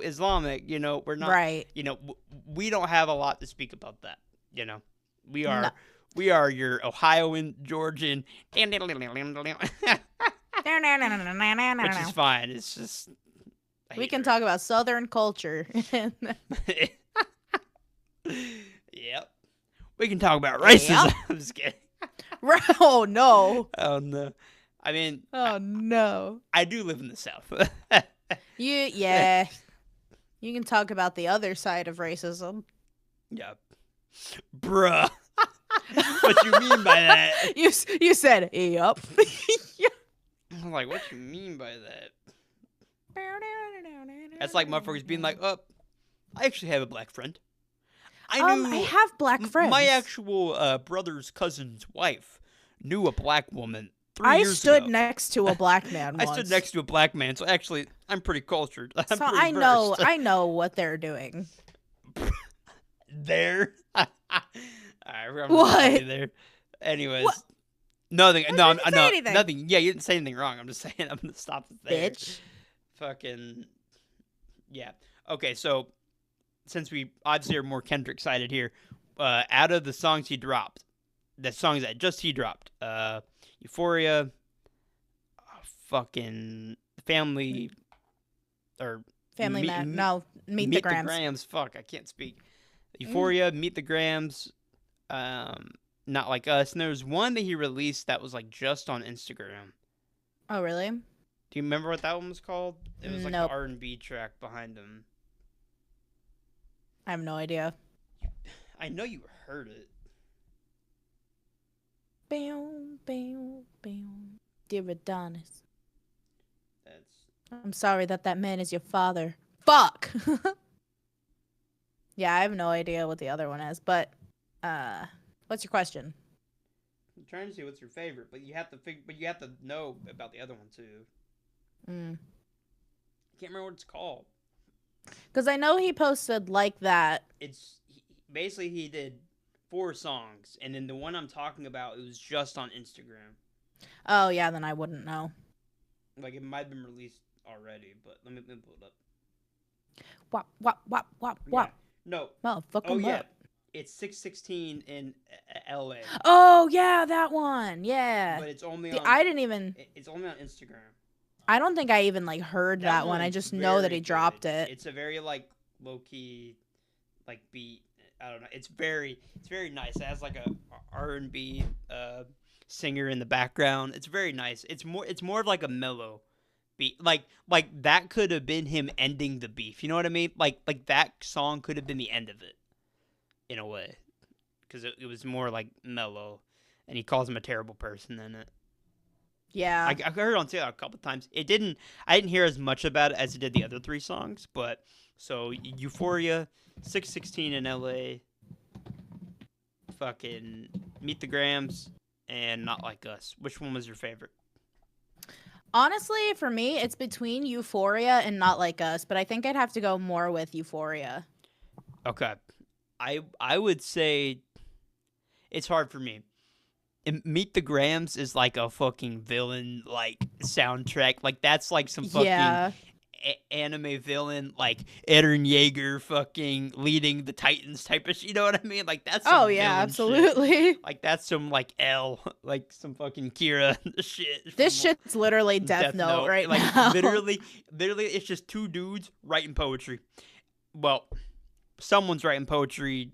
Islamic, we're not, right. We don't have a lot to speak about that. We are your Ohioan, Georgian, which is fine. It's just, we can talk about Southern culture. Yep. We can talk about racism. Yep. I'm just kidding. Oh, no. Oh, no. I mean. Oh, no. I do live in the South. Yeah. You can talk about the other side of racism. Yep. Bruh. What you mean by that? You said, yep. I'm like, what you mean by that? That's like motherfuckers being like, oh, I actually have a black friend. I have black friends. My actual brother's cousin's wife knew a black woman 3 years ago. I stood next to a black man once. I stood next to a black man, so actually, I'm pretty cultured. So I know what they're doing. There? All right, what? There. Anyways. What? Nothing. Nothing. Yeah, you didn't say anything wrong. I'm just saying I'm going to stop it there. Bitch. Fucking. Yeah. Okay, so since we obviously are more Kendrick sided here, out of the songs he dropped, the songs that just he dropped, Euphoria, fucking Family, or Family Man. No, Meet the Grams. Fuck, I can't speak. Euphoria, Meet the Grams, Not Like Us, and there was one that he released that was like just on Instagram. Oh, really? Do you remember what that one was called? It was like nope. the R&B track behind him. I have no idea. I know you heard it. Bam, bam, bam. Dear Adonis. That's. I'm sorry that man is your father. Fuck! Yeah, I have no idea what the other one is, but what's your question? I'm trying to see what's your favorite, but you have to know about the other one too. I can't remember what it's called. Because I know he posted like that. Basically he did 4 songs, and then the one I'm talking about, it was just on Instagram. Oh yeah, then I wouldn't know. Like it might have been released already, but let me pull it up. Wop. Yeah. No. Motherfucker. Yeah. It's 616 in LA. Oh yeah, that one. Yeah. But it's only on. I didn't even. It's only on Instagram. I don't think I even like heard that one. I just know that he dropped it. It's a very like low key, like beat. I don't know. It's very nice. It has like a R&B singer in the background. It's very nice. It's more of like a mellow beat. Like that could have been him ending the beef. You know what I mean? Like that song could have been the end of it in a way, because it was more like mellow, and he calls him a terrible person in it. Yeah, I heard on TikTok a couple times. I didn't hear as much about it as it did the other 3 songs, but so Euphoria, 616 in LA, fucking Meet the Grams, and Not Like Us. Which one was your favorite? Honestly, for me, it's between Euphoria and Not Like Us, but I think I'd have to go more with Euphoria. Okay. I would say it's hard for me. Meet the Grams is like a fucking villain like soundtrack. Like that's like some fucking anime villain, like Eren Yeager fucking leading the Titans type of shit. You know what I mean? Like that's some absolutely shit. Like that's some like like some fucking Kira shit. This shit's literally Death Note right like, now. literally it's just 2 dudes writing poetry. Well, someone's writing poetry.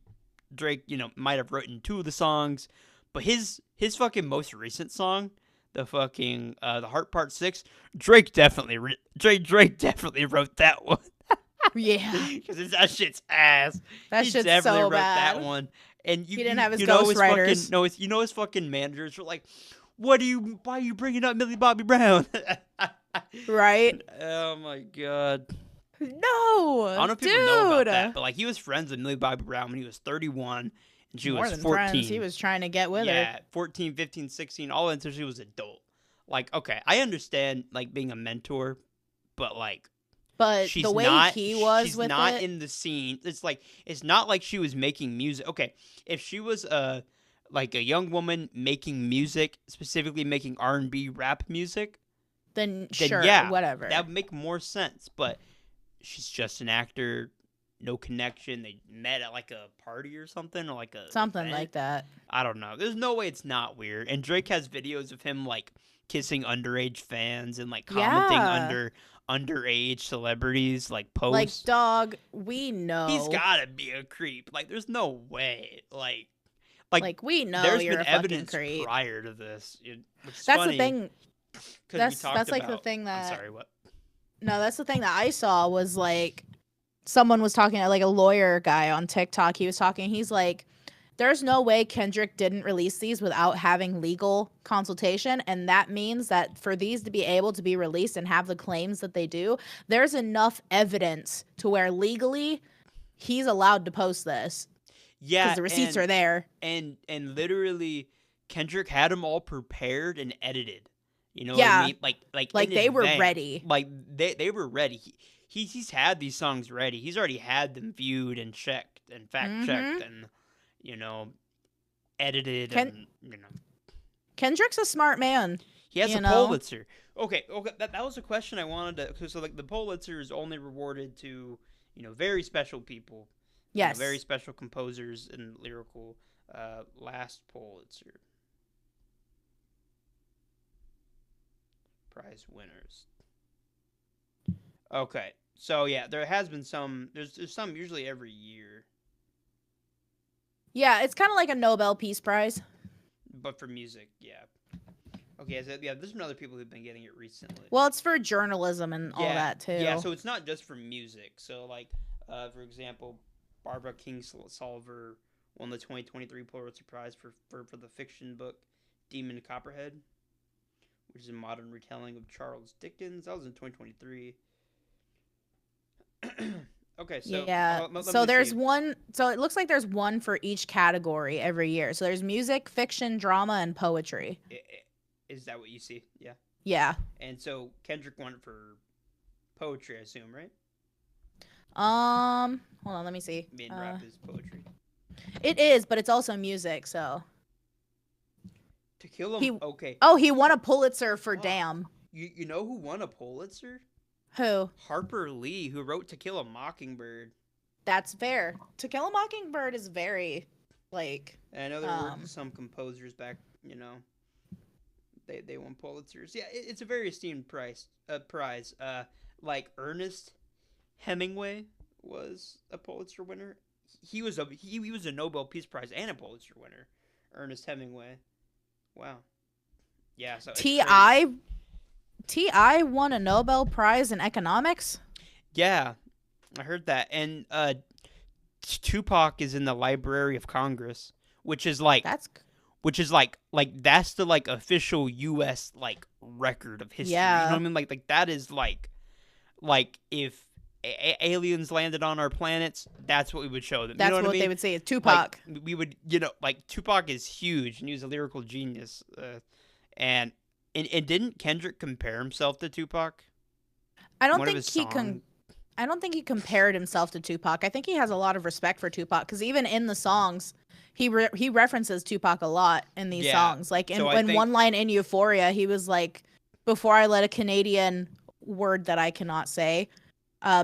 Drake, might have written 2 of the songs, but his fucking most recent song, the fucking the Heart Part 6, Drake definitely wrote that one. Yeah, because that shit's ass. He shit's definitely so wrote bad. That one, and he didn't have his ghostwriters. His fucking managers were like, why are you bringing up Millie Bobby Brown? Right? Oh my god. No, I don't know if people know about that, but like he was friends with Millie Bobby Brown when he was 31 and she More was than 14. Friends. He was trying to get with her. Yeah, 14, 15, 16, all until she was adult. Like, okay, I understand like being a mentor, but like the way he was she's with not it, in the scene. It's not like she was making music. Okay, if she was like a young woman making music, specifically making R&B rap music, then sure, yeah, whatever. That would make more sense, but she's just an actor, no connection. They met at like a party or something, or like something event. like that. I don't know. There's no way it's not weird. And Drake has videos of him like kissing underage fans and like commenting under underage celebrities like posts. Like, dog, we know he's gotta be a creep. Like, there's no way. Like we know there's you're been a evidence creep. prior to this. That's funny, the thing. That's like about, the thing that. I'm sorry, what? No, that's the thing that I saw was like someone was talking, like a lawyer guy on TikTok. He was talking. He's like, there's no way Kendrick didn't release these without having legal consultation. And that means that for these to be able to be released and have the claims that they do, there's enough evidence to where legally he's allowed to post this. Yeah. Because the receipts are there. And literally Kendrick had them all prepared and edited. You know what I mean? Like they were ready. Like they were ready. He's had these songs ready. He's already had them viewed and checked and fact checked and edited and Kendrick's a smart man. He has a Pulitzer. Okay, that was a question I wanted to. So like the Pulitzer is only rewarded to very special people. Yes. Very special composers and lyrical. Last Pulitzer Prize winners. Okay, so yeah, there has been some. There's some usually every year. Yeah, it's kind of like a Nobel Peace Prize. But for music, yeah. Okay, so yeah, there's been other people who've been getting it recently. Well, it's for journalism and all that too. Yeah, so it's not just for music. So like, for example, Barbara Kingsolver won the 2023 Pulitzer Prize for the fiction book Demon Copperhead, which is a modern retelling of Charles Dickens. That was in 2023. Okay, so yeah, so there's one. So it looks like there's one for each category every year. So there's music, fiction, drama, and poetry. Is that what you see? Yeah. Yeah. And so Kendrick won it for poetry, I assume, right? Hold on, let me see. I mean, rap is poetry. It is, but it's also music. So. To Kill Him. Okay. Oh, he won a Pulitzer for Damn. You know who won a Pulitzer? Who? Harper Lee, who wrote To Kill a Mockingbird. That's fair. To Kill a Mockingbird is very, like... And I know there were some composers back, they won Pulitzers. Yeah, it's a very esteemed prize. Like Ernest Hemingway was a Pulitzer winner. He was a Nobel Peace Prize and a Pulitzer winner. Ernest Hemingway. Wow. Yeah, so T.I. won a Nobel Prize in economics. Yeah, I heard that. And Tupac is in the Library of Congress, which is like That's that's the like official U.S. like record of history. You know what I mean? Like that is like if aliens landed on our planets, that's what we would show them. That's you know what I mean? they would say is Tupac. Like, we would, like Tupac is huge and he was a lyrical genius. And didn't Kendrick compare himself to Tupac? I don't think he compared himself to Tupac. I think he has a lot of respect for Tupac because even in the songs, he references Tupac a lot in these songs. Like in one line in Euphoria, he was like, "Before I let a Canadian word that I cannot say,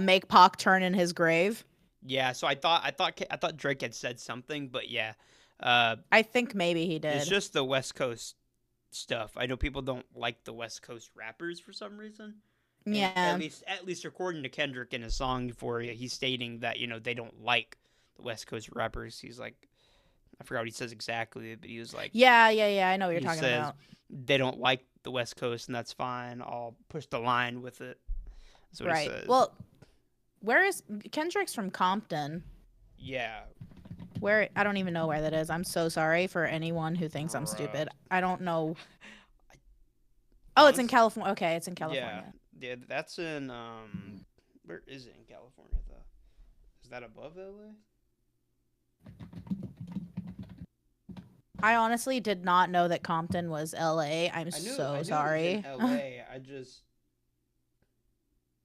make Pac turn in his grave." Yeah, so I thought Drake had said something, but yeah, I think maybe he did. It's just the West Coast stuff. I know people don't like the West Coast rappers for some reason. Yeah. And at least according to Kendrick in his song Euphoria, he's stating that they don't like the West Coast rappers. He's like, I forgot what he says exactly, but he was like, yeah, I know what you're talking about. They don't like the West Coast, and that's fine. I'll push the line with it. That's what he says. Well, where is Kendrick's from? Compton. Yeah. Where? I don't even know where that is. I'm so sorry for anyone who thinks I'm stupid. I don't know. Oh, it's in California. Okay, it's in California. Yeah, that's in where is it in California though? Is that above LA? I honestly did not know that Compton was LA. I'm so sorry. It was in LA.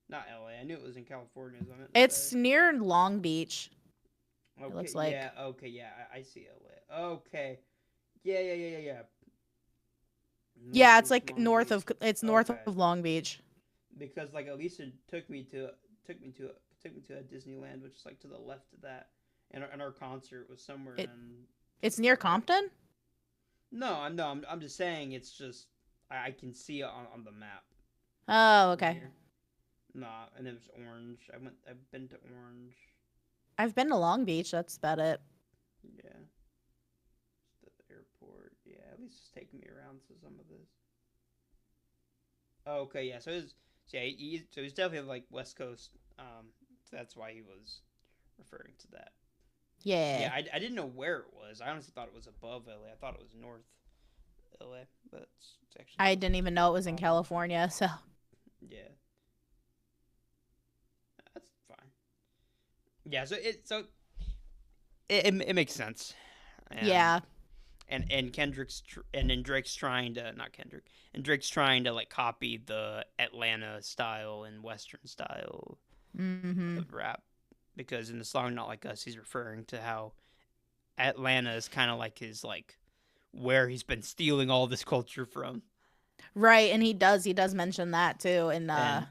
Not LA. I knew it was in California. It's near Long Beach. Okay, it looks like. Yeah, okay, yeah. I see LA. Okay. Yeah. Yeah, it's like north of Long Beach. Because like Elisa took me to Disneyland, which is like to the left of that, and our concert was somewhere in. It's near Compton? No, I'm just saying it's just I can see it on the map. Oh, okay. Here. Nah, and it was Orange. I've been to Orange. I've been to Long Beach. That's about it. Yeah. The airport. Yeah, at least it's taking me around to some of this. Oh, okay, yeah. So he's definitely like West Coast. So that's why he was referring to that. Yeah. Yeah, I didn't know where it was. I honestly thought it was above LA. I thought it was north LA, but it's actually. I didn't even know it was in California. So. Yeah. That's fine. Yeah. So it makes sense. Yeah. And Kendrick's and then Drake's trying to Drake's trying to like copy the Atlanta style and Western style of rap, because in the song "Not Like Us" he's referring to how Atlanta is kind of like his like where he's been stealing all this culture from. Right, and he does mention that too, and Not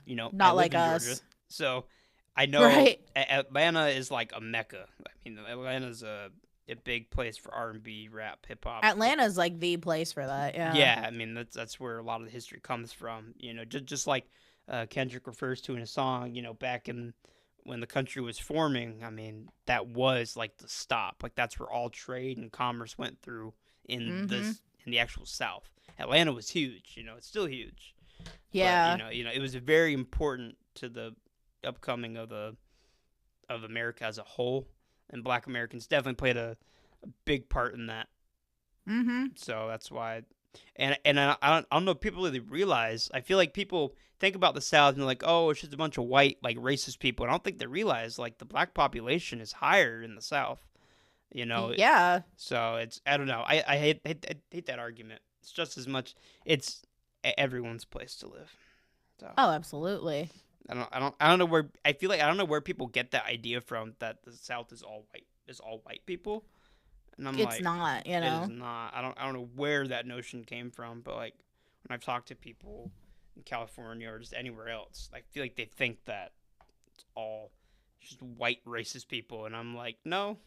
Like Us. Georgia, so I know Atlanta is like a mecca. I mean, Atlanta's a big place for R&B, rap, hip hop. Atlanta's like the place for that. Yeah. Yeah, I mean that's where a lot of the history comes from. Just like Kendrick refers to in a song. Back in when the country was forming. I mean that was like the stop. Like that's where all trade and commerce went through in the actual South. Atlanta was huge. It's still huge. Yeah. But, it was very important to the upcoming of America as a whole. And Black Americans definitely played a big part in that. So that's why, and I don't know if people really realize. I feel like people think about the South and they're like, oh, it's just a bunch of white like racist people. I don't think they realize like the black population is higher in the South. Yeah. So I don't know. I hate that argument. It's just as much. It's everyone's place to live. So. Oh, absolutely. I don't know where I feel like I don't know where people get that idea from that the South is all white people, and it's not, it is not. I don't know where that notion came from, but like when I've talked to people in California or just anywhere else, I feel like they think that it's all just white racist people, and I'm like, no,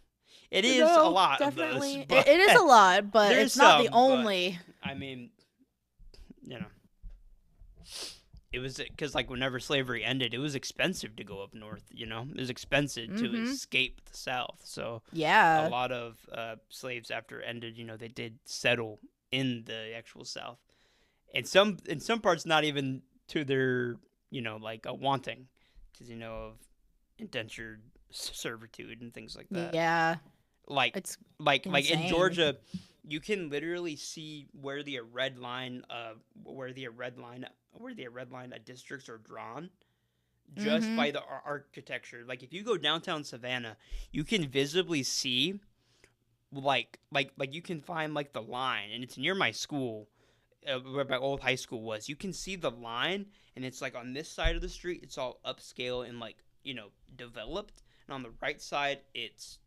it is a lot definitely. of those. It is a lot, but it's not the only. I mean, It was because, like, whenever slavery ended, it was expensive to go up north, It was expensive to escape the South. So, yeah, a lot of slaves after it ended, they did settle in the actual South. in some parts not even to their like a wanting, because of indentured servitude and things like that. Yeah, like it's like in insane. Georgia, you can literally see where the red line districts are drawn just by the architecture. Like if you go downtown Savannah, you can visibly see like you can find like the line, and it's near my school, where my old high school was. You can see the line, and it's like on this side of the street, it's all upscale and like developed, and on the right side, it's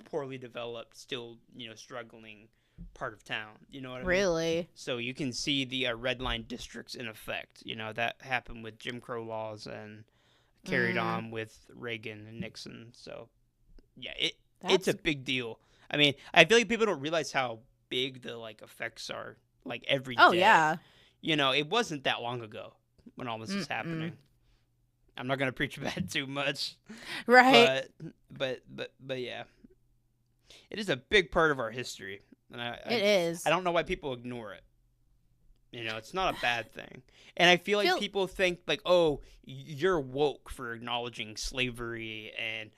poorly developed, still struggling part of town. You know what I mean? Really? So you can see the red line districts in effect. That happened with Jim Crow laws and carried on with Reagan and Nixon. So yeah, it's a big deal. I mean, I feel like people don't realize how big the like effects are, like every day. Oh yeah. It wasn't that long ago when all this is happening. I'm not gonna preach about it too much, right? But yeah, it is a big part of our history, and it is. I don't know why people ignore it. It's not a bad thing, and I feel like people think like, oh, you're woke for acknowledging slavery and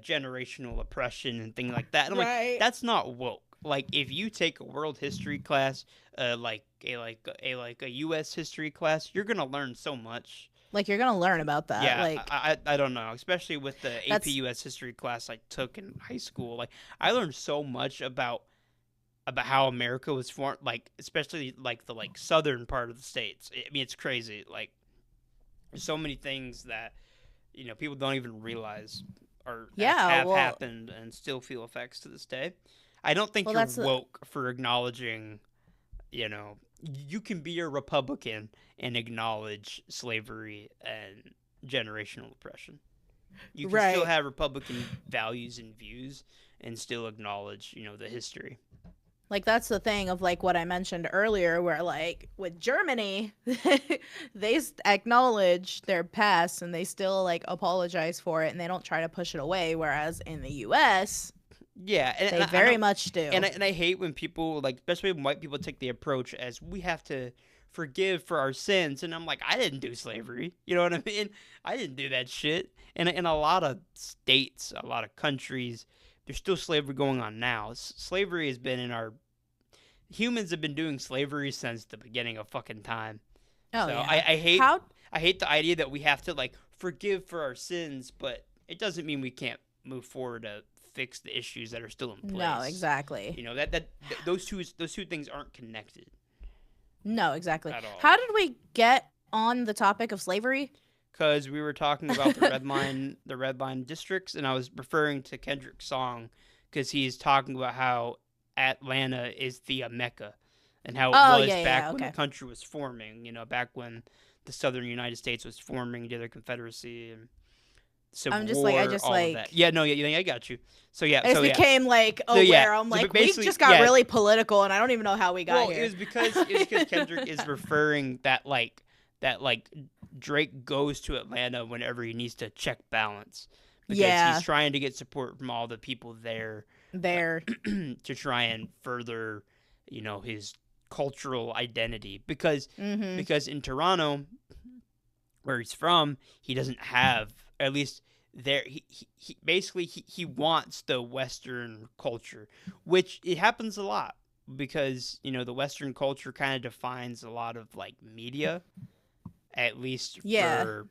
generational oppression and things like that. And I'm like, that's not woke. Like if you take a world history class, like a U.S. history class, you're gonna learn so much. Like you're gonna learn about that. Yeah, like I don't know, especially with the AP U.S. history class I took in high school. Like I learned so much about how America was formed, like especially like the southern part of the states. I mean, it's crazy. Like there's so many things that people don't even realize have happened and still feel effects to this day. I don't think you're woke for acknowledging, you can be a Republican and acknowledge slavery and generational oppression. You can still have Republican values and views and still acknowledge, the history. Like that's the thing of like what I mentioned earlier, where like with Germany, they acknowledge their past and they still like apologize for it and they don't try to push it away. Whereas in the U.S., yeah, they very much do. And I hate when people, like, especially when white people take the approach as we have to forgive for our sins. And I'm like, I didn't do slavery. You know what I mean? I didn't do that shit. And in a lot of states, a lot of countries, there's still slavery going on now. Slavery has been humans have been doing slavery since the beginning of fucking time. Oh, so yeah. I hate the idea that we have to like forgive for our sins, but it doesn't mean we can't move forward to fix the issues that are still in place. No, exactly. Those two things aren't connected. No, exactly. At all. How did we get on the topic of slavery? Because we were talking about the red line districts, and I was referring to Kendrick's song because he's talking about how Atlanta is the Mecca, and how it was back when the country was forming. Back when the Southern United States was forming into the Confederacy and Civil War, all of that. Yeah, no, yeah, I got you. So yeah, it became like aware. I'm like, we just got really political, and I don't even know how we got here. It was because Kendrick is referring that Drake goes to Atlanta whenever he needs to check balance. Because he's trying to get support from all the people there to try and further, his cultural identity. Because in Toronto, where he's from, he doesn't have, at least there, he basically he wants the Western culture, which it happens a lot because the Western culture kind of defines a lot of like media, at least for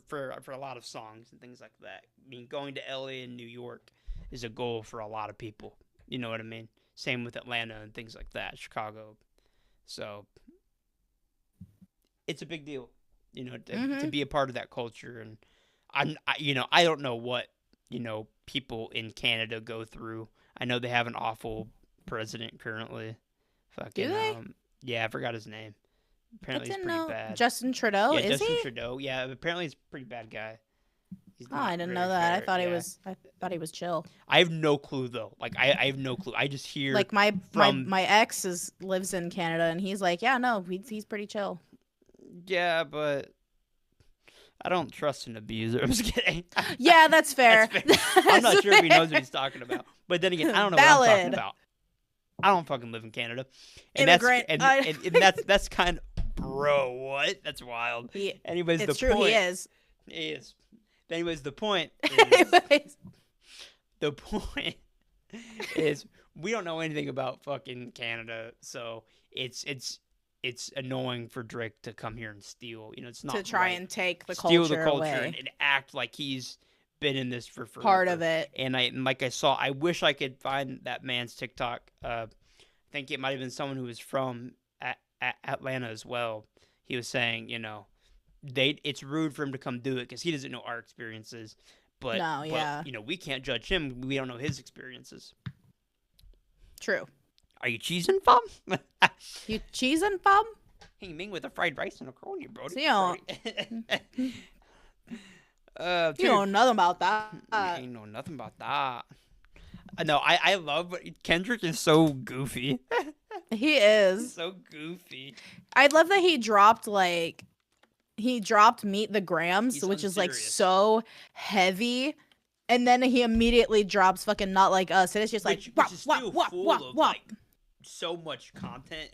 for a lot of songs and things like that. I mean, going to LA and New York is a goal for a lot of people. You know what I mean? Same with Atlanta and things like that, Chicago. So it's a big deal, to be a part of that culture. And I don't know what, people in Canada go through. I know they have an awful president currently. Do they? Yeah, I forgot his name. Apparently he's pretty bad. Justin Trudeau, is Justin Trudeau. Yeah, apparently he's a pretty bad guy. I didn't know that. I thought he was chill. I have no clue though. Like I have no clue. I just hear like my ex lives in Canada and he's like, yeah, no, he's pretty chill. Yeah, but I don't trust an abuser. I'm just kidding. Yeah, that's fair. I'm not sure if he knows what he's talking about. But then again, I don't know what I'm talking about. I don't fucking live in Canada. And Immigrant. that's kind of, bro, what? That's wild. Anyways, it's the true, point. he is. He is. Anyways, the point is. Anyways. The point is we don't know anything about fucking Canada, so it's annoying for Drake to come here and steal. You know, it's not to try and take the steal culture the culture away. and act like he's been in this for forever. Part of it. And I wish I could find that man's TikTok. I think it might have been someone who was from Atlanta as well. He was saying, you know, it's rude for him to come do it because he doesn't know our experiences. But, you know, we can't judge him. We don't know his experiences. True. Are you cheesing, fam? You cheesing, fam? Hey, Ming with a fried rice and a crony, bro. So, you know nothing about that. Ain't know nothing about that. No, I love Kendrick is so goofy. He is. He's so goofy. I love that he dropped Meet the Grams, which is like so heavy, and then he immediately drops fucking Not Like Us, and it's just like which is still full of like so much content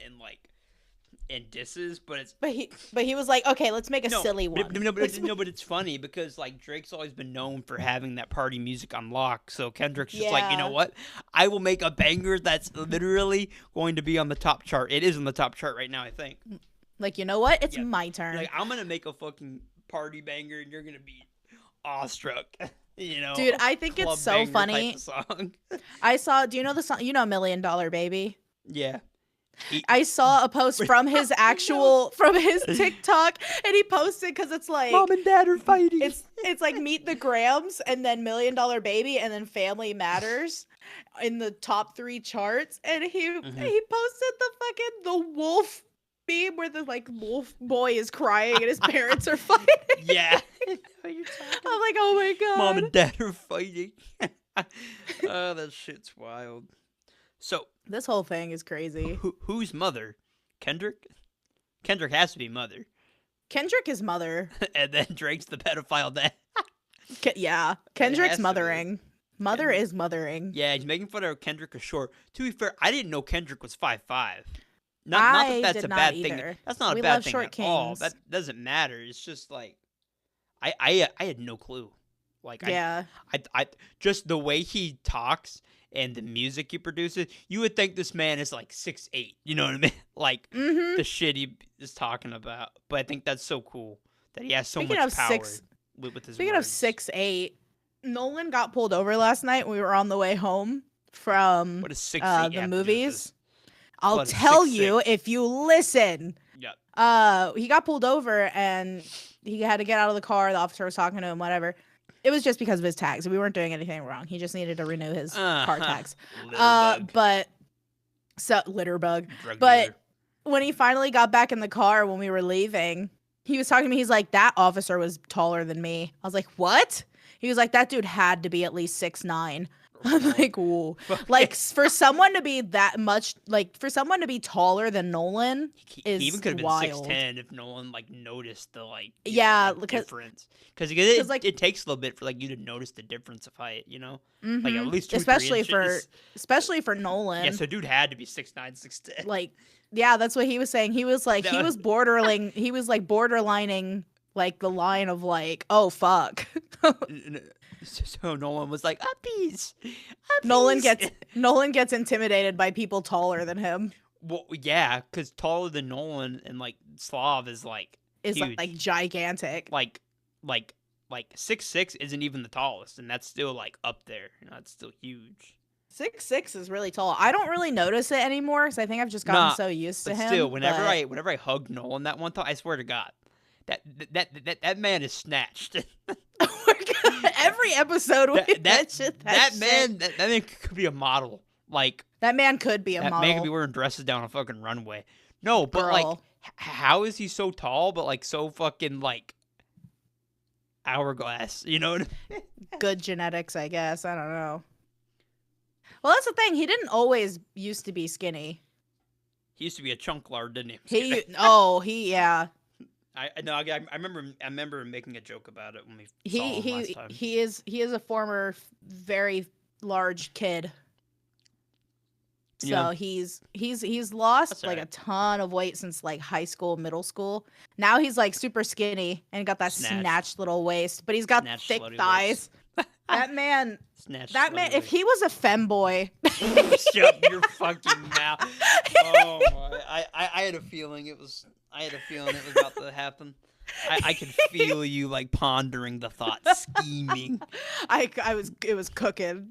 and disses, but he was like, okay, let's make a silly one. But it's funny because like Drake's always been known for having that party music on lock, so Kendrick's just like, you know what, I will make a banger that's literally going to be on the top chart. It is on the top chart right now, I think. Like, you know what? It's my turn. Like, I'm going to make a fucking party banger, and you're going to be awestruck. You know? Dude, I think it's so funny. I saw, do you know the song? You know $1 Million Baby? Yeah. I saw a post from his from his TikTok, and he posted because it's like Mom and Dad are fighting. It's like Meet the Grams, and then $1 Million Baby, and then Family Matters in the top 3 charts. And he posted the wolf meme where the like wolf boy is crying and his parents are fighting. Yeah. I'm like, oh my god. Mom and Dad are fighting. Oh, that shit's wild. So this whole thing is crazy. Who's mother? Kendrick? Kendrick has to be mother. Kendrick is mother. And then Drake's the pedophile dad. Yeah. Kendrick's mothering. Mother is mothering. Yeah, he's making fun of Kendrick is short. To be fair, I didn't know Kendrick was 5'5". Not that that's a bad thing. That's not a bad thing at all. That doesn't matter. It's just like I had no clue. Like I just the way he talks and the music he produces, you would think this man is like 6'8". You know what I mean? Like the shit he is talking about. But I think that's so cool that he has so much power with his Speaking of 6'8", Nolan got pulled over last night when we were on the way home from the movies. I'll tell you if you listen. Yep. He got pulled over and he had to get out of the car. The officer was talking to him, whatever. It was just because of his tags. We weren't doing anything wrong. He just needed to renew his car tags. Litter bug. But when he finally got back in the car when we were leaving, he was talking to me. He's like, that officer was taller than me. I was like, what? He was like, that dude had to be at least 6'9". I'm like, whoa. Like, for someone to be that much, like, for someone to be taller than Nolan is he even could have been wild. 6'10" if Nolan, like, noticed the, like, difference. Because it takes a little bit for, like, you to notice the difference of height, you know? Mm-hmm. Like, at least 2-3 inches. Especially for Nolan. Yeah, so dude had to be 6'9", 6'10". Like, yeah, that's what he was saying. He was like, he was borderlining, like, the line of, like, oh, fuck. So Nolan was like, uppies. Nolan gets intimidated by people taller than him. Well, yeah, because taller than Nolan and like Slav is like huge. like gigantic. Like 6'6" isn't even the tallest, and that's still like up there. You know, that's still huge. 6'6" is really tall. I don't really notice it anymore because I think I've just gotten so used to him. Still, whenever I hugged Nolan that one time, I swear to God, that man is snatched. Oh my God. Every episode that man could be a model. Like that man could be a model. Man could be wearing dresses down a fucking runway. No, but like how is he so tall but like so fucking like hourglass, you know? Good genetics, I guess. I don't know. Well, that's the thing. He didn't always used to be skinny. He used to be a chunk lard, didn't he? Yeah. I remember making a joke about it when we saw him last time. He is a former very large kid. So he's lost like a ton of weight since like high school, middle school. Now he's like super skinny and got that snatched little waist, but he's got thick thighs. That man, if he was a femboy. Shut your fucking mouth. Oh my! I had a feeling it was about to happen. I could feel you like pondering the thought, scheming. It was cooking.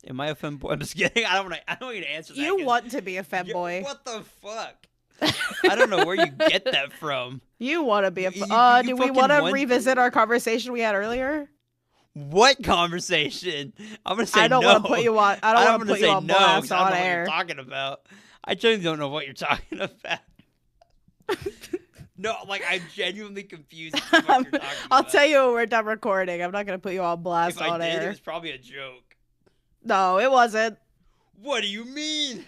Am I a femboy? I'm just kidding. I don't want to answer that. You want to be a femboy. What the fuck? I don't know where you get that from. You want to be a do we want to revisit our conversation we had earlier? What conversation? I'm going to say no. I don't want to put you on blast on air. What you're talking about. I genuinely don't know what you're talking about. No, like I'm genuinely confused. I'll tell you when we're done recording. I'm not going to put you on blast on air. It was probably a joke. No, it wasn't. What do you mean?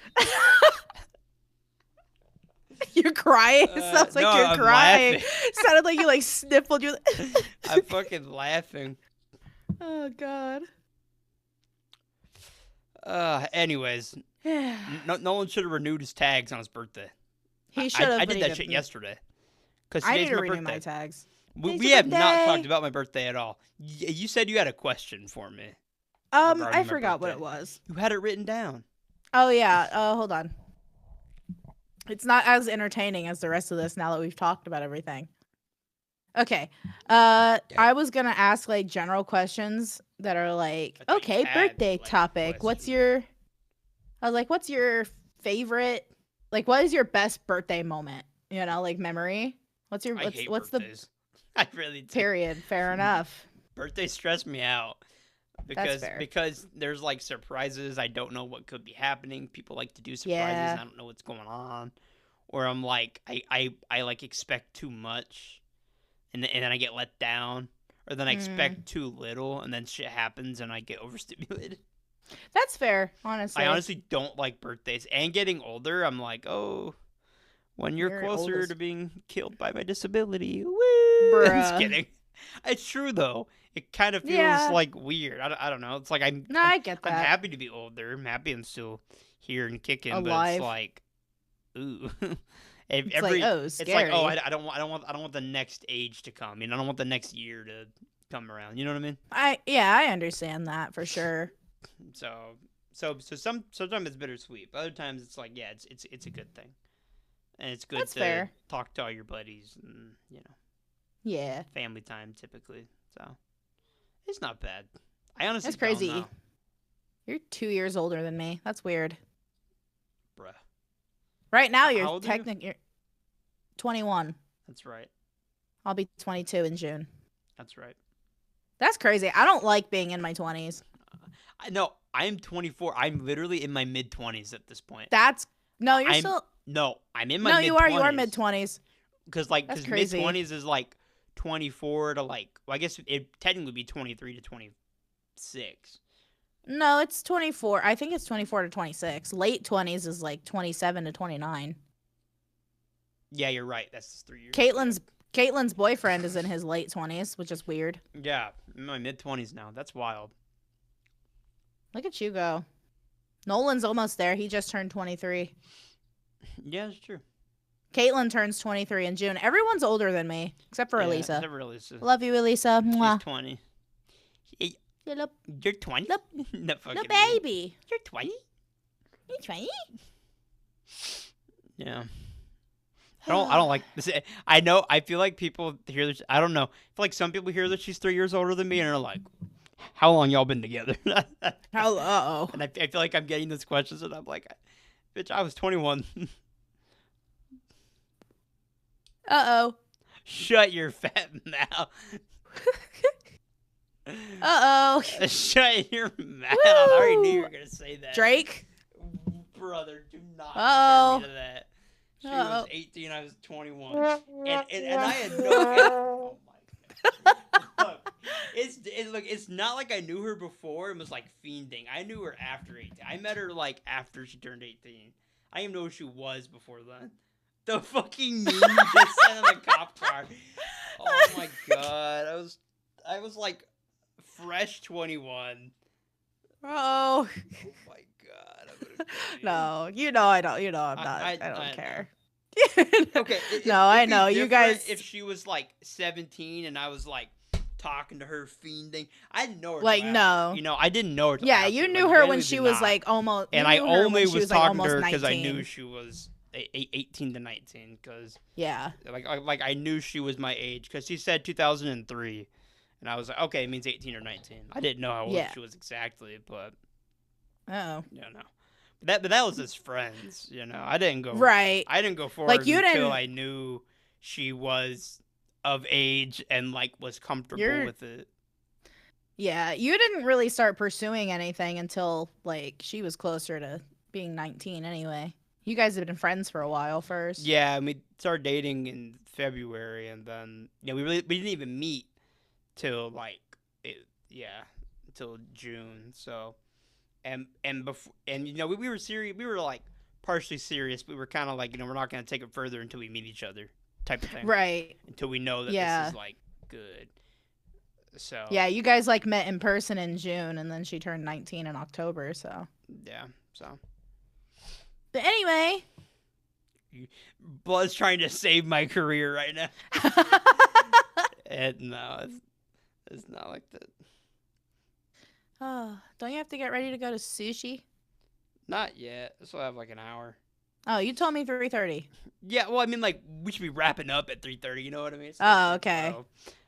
You're crying? It sounds like you're crying. It sounded like you like sniffled your... I'm fucking laughing. Oh, God. Anyways. Nolan should have renewed his tags on his birthday. He should have. I did that shit yesterday. I need to renew my tags. We have not talked about my birthday at all. You said you had a question for me. I forgot what it was. You had it written down. Oh, yeah. Hold on. It's not as entertaining as the rest of this now that we've talked about everything. Okay. I was going to ask, like, general questions that are like, okay, birthday topic. What's your favorite, like, what is your best birthday moment? You know, like, memory? What's birthdays. I really do. Period. Fair enough. Birthdays stress me out. Because there's like surprises. I don't know what could be happening. People like to do surprises. And I don't know what's going on. Or I'm like, I like expect too much, and then I get let down. Or then I expect too little, and then shit happens, and I get overstimulated. That's fair, honestly. I honestly don't like birthdays. And getting older, I'm like, oh, when you're closer to being killed by my disability, woo! Bruh. I'm just kidding. It's true though. It kind of feels like weird. I don't know. It's like I get that. I'm happy to be older. I'm happy I'm still here and kicking. Alive. But it's like, ooh. Scary. It's like, oh, I don't want the next age to come. You know, I don't want the next year to come around. You know what I mean? I understand that for sure. So sometimes it's bittersweet. But other times it's like, yeah, it's a good thing, and it's good to talk to all your buddies and Yeah. family time typically. So it's not bad. I honestly That's crazy. don't know. You're 2 years older than me. That's weird. Bruh. Right now you're technically you're 21. That's right. I'll be 22 in June. That's right. That's crazy. I don't like being in my 20s. No, I'm 24. I'm literally in my mid-20s at this point. You're still... No, I'm in my mid-20s. No, you are. You are mid-20s. Because mid-20s is like 24 to like... Well, I guess it technically would be 23 to 26. No, it's 24. I think it's 24 to 26. Late 20s is like 27 to 29. Yeah, you're right. That's 3 years. Caitlin's boyfriend is in his late 20s, which is weird. Yeah, I'm in my mid-20s now. That's wild. Look at you go. Nolan's almost there. He just turned 23. Yeah, it's true. Caitlin turns 23 in June. Everyone's older than me, except for Elisa. Except for Elisa. Love you, Elisa. Mwah. She's 20. You're 20? No baby. You're 20? You're 20? Yeah. I don't like this. I know. I feel like people hear this. I don't know. I feel like some people hear that she's 3 years older than me and are like, how long y'all been together? Uh-oh. And I feel like I'm getting these questions and I'm like, bitch, I was 21. Uh-oh. Shut your fat mouth. Uh-oh. Shut your mouth. I already knew you were going to say that. Drake? Brother, do not Uh-oh. compare me to that. She was 18, I was 21. And I had no... Oh, my God. Look, it's not like I knew her before and was, like, fiending. I knew her after 18. I met her, like, after she turned 18. I didn't even know who she was before then. The fucking meme you just sent on the cop car. Oh, my God. I was like, fresh 21. Oh. Oh my god, I'm gonna kill you. No, I don't. I'm not. I don't care. Okay, No, I it'd be know you guys. If she was like 17 and I was like talking to her, fiending, I didn't know her. Like, till no. after. I didn't know her. Till Yeah, after. you knew like, her when she was like almost. And I only was talking to her because I knew she was 18 to 19. Because yeah, like I knew she was my age because she said 2003, and I was like, okay, it means 18 or 19. I didn't know how old she was exactly, but oh, But that was his friends, I didn't go right. I didn't go forward Like, you until didn't. I knew she was of age and like was comfortable with it. Yeah, you didn't really start pursuing anything until like she was closer to being 19 anyway. You guys have been friends for a while first. Yeah, and we started dating in February, and then we didn't even meet till until June. So and before we were serious. We were like partially serious. We were kind of like we're not gonna take it further until we meet each other, type of thing. Right. Until we know that this is like good. So yeah, you guys like met in person in June, and then she turned 19 in October. So yeah, so. But anyway, Blood's trying to save my career right now. No, it's not like that. Oh, don't you have to get ready to go to sushi? Not yet. I still have like an hour. Oh, you told me 3:30. Yeah, well, I mean, like we should be wrapping up at 3:30. You know what I mean? Oh, okay. So,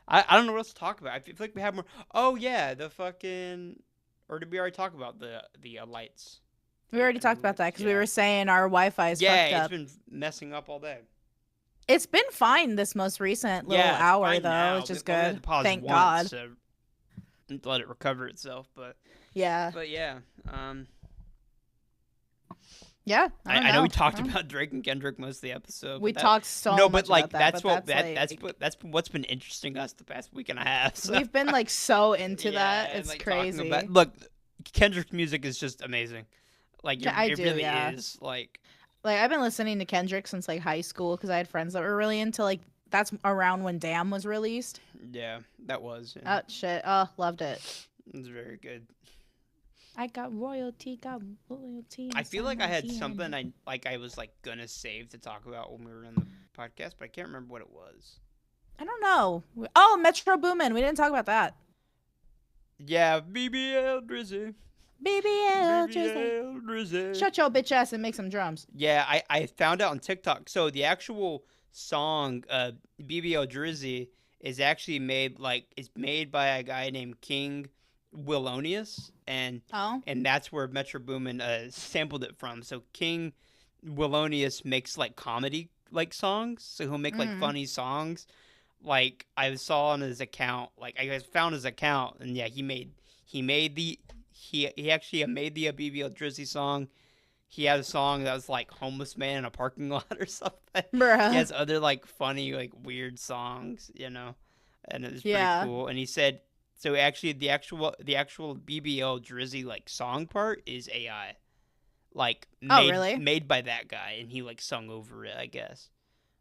I don't know what else to talk about. I feel like we have more. Oh yeah, the fucking. Or did we already talk about the lights? We already talked about that because we were saying our Wi-Fi is fucked up. Yeah, it's been messing up all day. It's been fine this most recent little hour though, which is good. Thank God. To let it recover itself, but yeah. But yeah, yeah. I know we talked about Drake and Kendrick most of the episode. We talked so much about that. That's what's been interesting us the past week and a half. So. We've been like so into that. It's like, crazy. Look, Kendrick's music is just amazing. Like it really is. Like I've been listening to Kendrick since like high school because I had friends that were really into like that's around when Damn was released. Yeah, that was. Yeah. Oh shit! Oh, loved it. It was very good. I got royalty. I feel like I had something I was like gonna save to talk about when we were in the podcast, but I can't remember what it was. I don't know. Oh, Metro Boomin. We didn't talk about that. Yeah, BBL Drizzy. BBL Drizzy. Shut your bitch ass and make some drums. Yeah, I found out on TikTok. So the actual song BBL Drizzy is actually made by a guy named King Willonius, and that's where Metro Boomin sampled it from. So King Willonius makes like comedy like songs, so he'll make like funny songs. Like I saw on his account, like I found his account, and yeah, he actually made the BBL Drizzy song. He had a song that was like homeless man in a parking lot or something. Bruh. He has other like funny like weird songs, and it was pretty cool. And he said, so actually the actual BBL Drizzy like song part is AI, like made by that guy, and he like sung over it, I guess,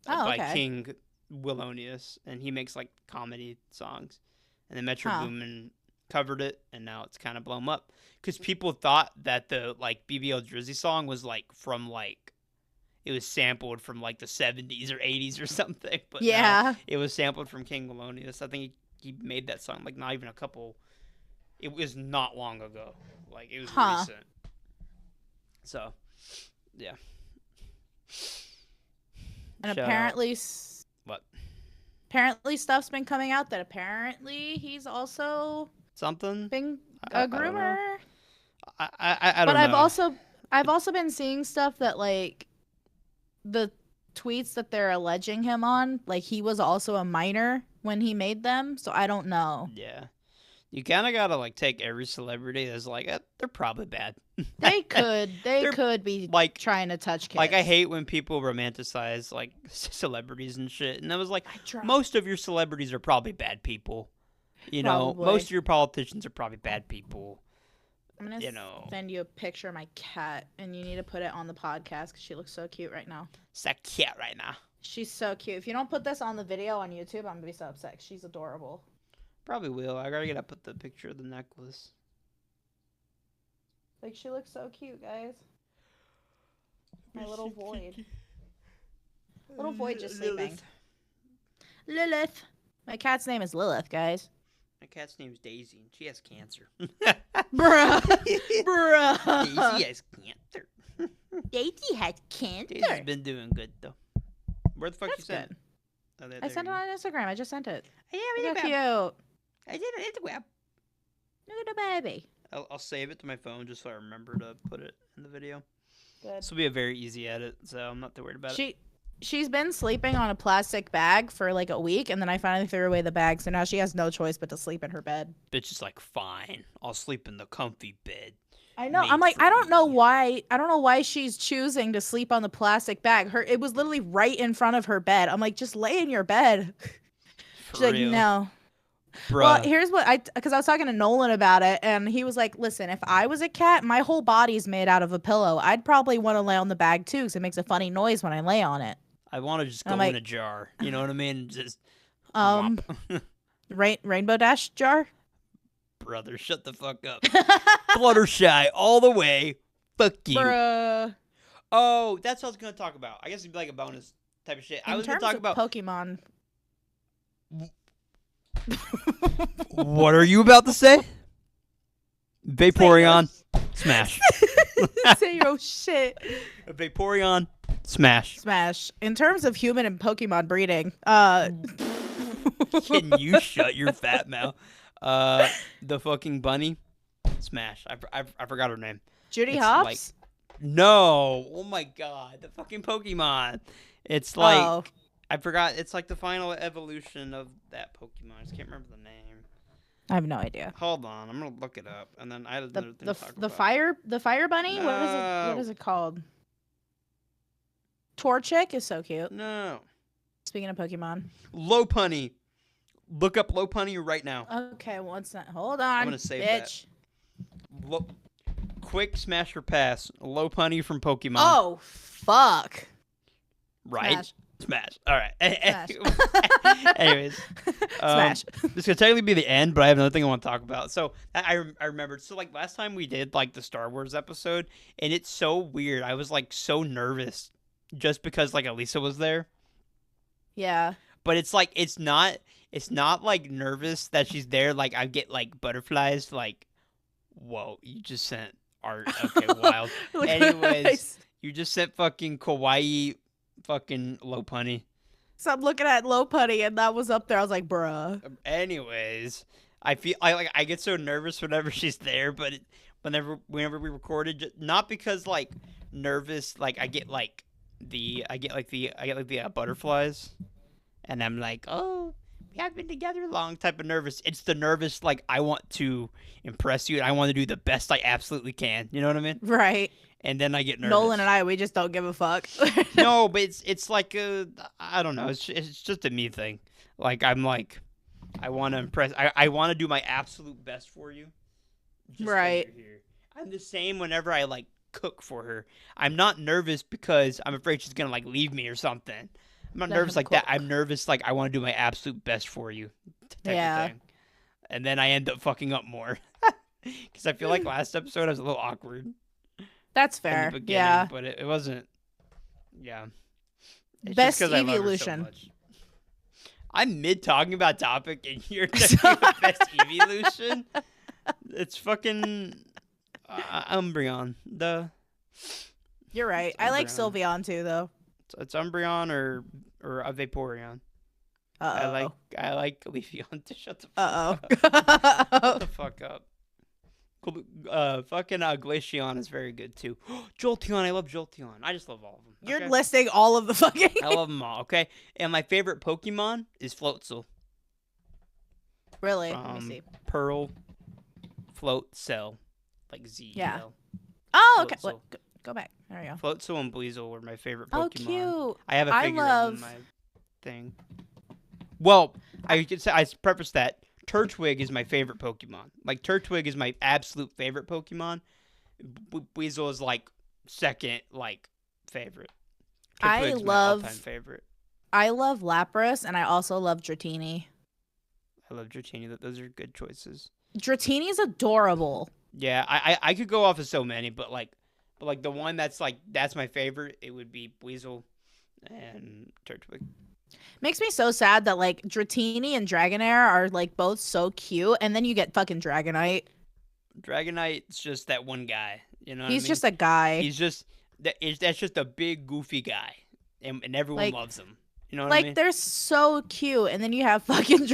by King Willonius, and he makes like comedy songs, and then Metro Boomin covered it, and now it's kind of blown up because people thought that the like BBL Drizzy song was like from like it was sampled from like the 70s or 80s or something, but no, it was sampled from King Willonius. I think he made that song like not even it was not long ago, like it was recent. So yeah, and apparently stuff's been coming out that apparently he's also been a groomer. I don't know. But I've also been seeing stuff that like the tweets that they're alleging him on, like he was also a minor when he made them, so I don't know. Yeah. You kind of got to like take every celebrity as like they're probably bad. They could be like trying to touch kids. Like I hate when people romanticize like celebrities and shit, and I was like most of your celebrities are probably bad people. Most of your politicians are probably bad people. I'm going to send you a picture of my cat, and you need to put it on the podcast because she looks so cute right now. So cute right now. She's so cute. If you don't put this on the video on YouTube, I'm going to be so upset. She's adorable. Probably will. I got to get up with the picture of the necklace. Like, she looks so cute, guys. My little void. Little void just sleeping. Lilith. My cat's name is Lilith, guys. My cat's name is Daisy, and she has cancer. Bruh. Bruh. Daisy has cancer. Daisy has cancer. Daisy's been doing good, though. Where the fuck That's you sent good. it? Oh, I sent it on Instagram. I just sent it. Yeah, Look how cute. I did it Instagram. Look at the baby. I'll save it to my phone just so I remember to put it in the video. Good. This will be a very easy edit, so I'm not too worried about it. She's been sleeping on a plastic bag for like a week, and then I finally threw away the bag, so now she has no choice but to sleep in her bed. Bitch is like, fine, I'll sleep in the comfy bed. I know. I'm like, I don't know why she's choosing to sleep on the plastic bag. It was literally right in front of her bed. I'm like, just lay in your bed. She's like, no. Bruh. Well, here's what because I was talking to Nolan about it, and he was like, listen, if I was a cat, my whole body's made out of a pillow. I'd probably want to lay on the bag too, because it makes a funny noise when I lay on it. I want to just go in a jar. You know what I mean? Just Rainbow Dash jar? Brother, shut the fuck up. Fluttershy all the way. Fuck you. Bruh. Oh, that's what I was going to talk about. I guess it'd be like a bonus type of shit. I was going to talk about Pokemon. What are you about to say? Vaporeon, smash. Say your shit. Vaporeon, smash. Smash. In terms of human and Pokemon breeding, Can you shut your fat mouth? The fucking bunny, smash. I forgot her name. Judy Hopps? Like, no. Oh my god, the fucking Pokemon. It's like I forgot. It's like the final evolution of that Pokemon. I just can't remember the name. I have no idea. Hold on, I'm gonna look it up, and then I had another thing to talk about. The fire bunny. No. What is it called? Torchic is so cute. No. Speaking of Pokemon, Lopunny. Look up Lopunny right now. Okay, what's that? Hold on. I'm gonna save bitch. that. Quick smash or pass. Lopunny from Pokemon. Oh fuck. Right. Smash. All right. Smash. Anyways, Smash. This could technically be the end, but I have another thing I want to talk about. So I remembered. So like last time we did like the Star Wars episode, and it's so weird. I was like so nervous just because like Elisa was there. Yeah. But it's like it's not like nervous that she's there. Like I get like butterflies. Like, whoa, you just sent art. Okay, wild. Anyways, you just sent fucking kawaii. Fucking Lopunny. So I'm looking at Lopunny, and that was up there. I was like, bruh. Anyways, I get so nervous whenever she's there, but whenever we recorded, not because like nervous, like I get the butterflies, and I'm like, oh, we haven't been together long type of nervous. It's the nervous like I want to impress you, and I want to do the best I absolutely can. You know what I mean? Right. And then I get nervous. Nolan and we just don't give a fuck. No, but it's like I don't know. It's just a me thing. Like I'm like, I want to impress. I want to do my absolute best for you. Just right. Here. I'm the same whenever I like cook for her. I'm not nervous because I'm afraid she's gonna like leave me or something. I'm not nervous like that. I'm nervous like I want to do my absolute best for you. Type of thing. And then I end up fucking up more because I feel like last episode I was a little awkward. That's fair. Yeah. But it wasn't. Yeah. It's best just evolution. I love her so much. I'm mid talking about topic and you're talking about best evolution. It's fucking Umbreon. You're right. I like Sylveon too, though. It's Umbreon or a Vaporeon. Uh-oh. I like Leafeon to shut the fuck up. Shut the fuck up. Fucking Glaceon is very good too. Jolteon, I love Jolteon. I just love all of them. You're listing all of the fucking. I love them all. Okay, and my favorite Pokemon is Floatzel. Really? Let me see. Pearl, Floatzel, like Z. Yeah. Oh, okay. Floatzel. Go back. There we go. Floatzel and Bleasel were my favorite Pokemon. Oh, cute. I have a figure of my thing. Well, I could say I preface that. Turtwig is my favorite Pokemon. Like, Turtwig is my absolute favorite Pokemon. Weasel is, like, second, like, favorite. Turtwig's my all-time favorite. I love Lapras, and I also love Dratini. I love Dratini. Those are good choices. Dratini's adorable. Yeah, I could go off of so many, but the one that's my favorite, it would be Weasel and Turtwig. Makes me so sad that like Dratini and Dragonair are like both so cute, and then you get fucking Dragonite. Dragonite's just that one guy, you know. He's just a guy. He's just that's just a big goofy guy, and everyone loves him. You know what I mean? Like they're so cute, and then you have fucking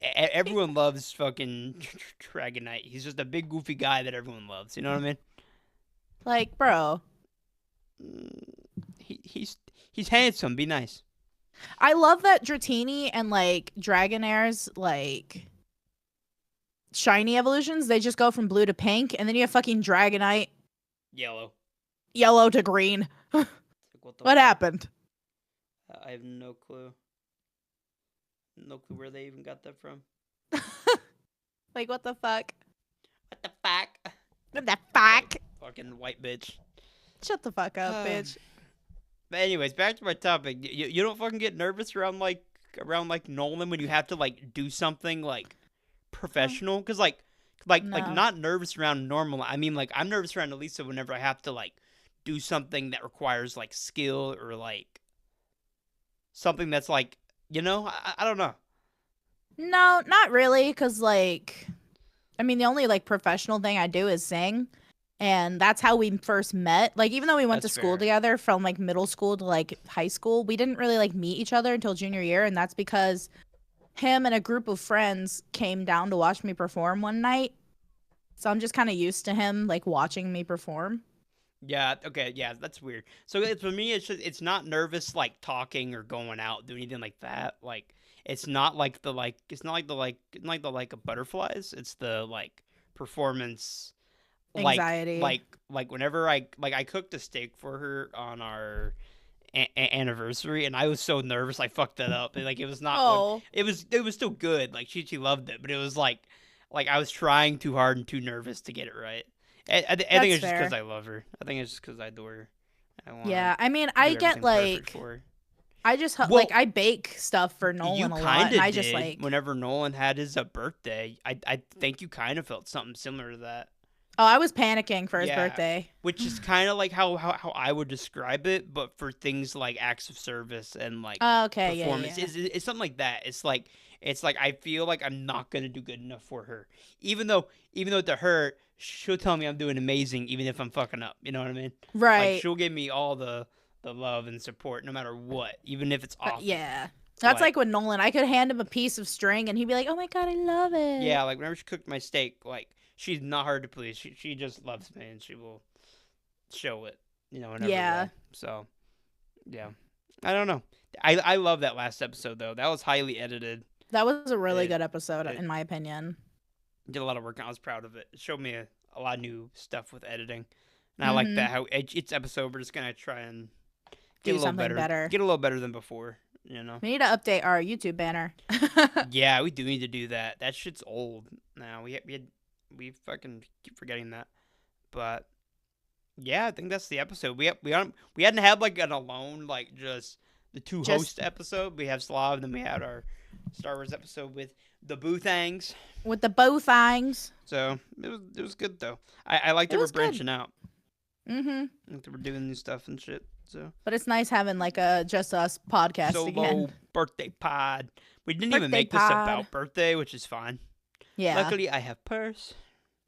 everyone loves fucking Dragonite. He's just a big goofy guy that everyone loves. You know what I mean? Like, bro. He's handsome. Be nice. I love that Dratini and like Dragonair's like shiny evolutions, they just go from blue to pink, and then you have fucking Dragonite yellow to green. What happened? I have no clue. No clue where they even got that from. Like, what the fuck? What the fuck? What the fuck? Fucking white bitch. Shut the fuck up, bitch. But anyways, back to my topic. You don't fucking get nervous around Nolan when you have to like do something like professional, because like not nervous around normal. I mean, like I'm nervous around Elisa whenever I have to like do something that requires like skill or like something that's like, you know, I don't know. No, not really, because like, I mean, the only like professional thing I do is sing. And that's how we first met. Like, even though we went to school together from, like, middle school to, like, high school, we didn't really, like, meet each other until junior year. And that's because him and a group of friends came down to watch me perform one night. So I'm just kind of used to him, like, watching me perform. Yeah, okay, yeah, that's weird. So for me, it's not nervous, like, talking or going out, doing anything like that. Like, it's not like the butterflies. It's the, like, performance... Anxiety. Like whenever I cooked a steak for her on our anniversary, and I was so nervous I fucked that up. And, like, it was not it was still good. Like she loved it, but it was like I was trying too hard and too nervous to get it right. I think it's just because I love her. I think it's just because I adore her. I mean, I get like I just like I bake stuff for Nolan a lot. And I just like whenever Nolan had his birthday, I think you kind of felt something similar to that. Oh, I was panicking for his birthday. Which is kind of like how I would describe it, but for things like acts of service and like performance. Yeah. It's something like that. It's like I feel like I'm not going to do good enough for her. Even though to her, she'll tell me I'm doing amazing even if I'm fucking up. You know what I mean? Right. Like, she'll give me all the love and support no matter what, even if it's off. Yeah. That's like with Nolan. I could hand him a piece of string and he'd be like, "Oh my god, I love it." Yeah, like whenever she cooked my steak, like she's not hard to please. She just loves me, and she will show it, you know, in every way. So, yeah. I don't know. I love that last episode, though. That was highly edited. That was a really good episode, in my opinion. Did a lot of work, and I was proud of it. It showed me a lot of new stuff with editing. And I like that, how each episode we're just going to try and get do a little something better. Get a little better than before, you know? We need to update our YouTube banner. Yeah, we do need to do that. That shit's old now. We fucking keep forgetting that. But yeah, I think that's the episode. We hadn't had like an alone, like just the two host episode. We have Slav, and then we had our Star Wars episode with the Boothangs. With the Boothangs. So it was good though. I like that we're branching out. Mm-hmm. Like that we're doing new stuff and shit. So but it's nice having like a just us podcast solo again. Birthday pod. We didn't even make this about birthday, which is fine. Yeah. Luckily, I have purse.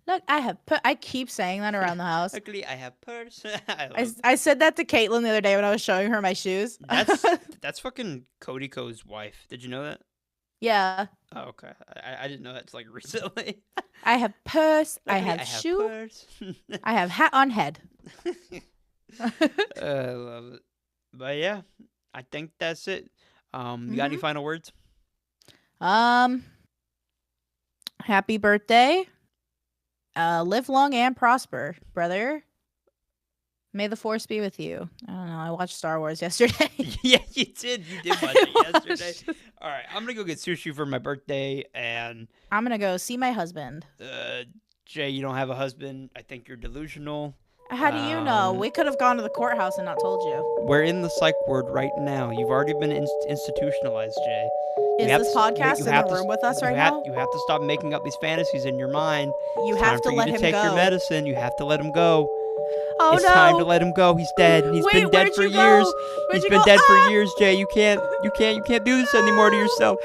Look, I keep saying that around the house. Luckily, I have purse. I said that to Caitlin the other day when I was showing her my shoes. That's fucking Cody Co's wife. Did you know that? Yeah. Oh, okay. I didn't know that's like recently. I have purse. Luckily, I have shoe. I have hat on head. I love it. But yeah, I think that's it. You got any final words? Happy birthday. Live long and prosper, brother. May the force be with you. I don't know. I watched Star Wars yesterday. Yeah, you did. You did watch it yesterday. All right, I'm gonna go get sushi for my birthday, and I'm gonna go see my husband. Jay, you don't have a husband. I think you're delusional. How do you know? We could have gone to the courthouse and not told you. We're in the psych ward right now. You've already been institutionalized, Jay. Is this podcast in the room with us right now? You have to stop making up these fantasies in your mind. You have to let him go. Take your medicine. You have to let him go. Oh, it's time to let him go. He's dead. He's been dead for years. He's been dead for years, Jay. You can't do this anymore to yourself.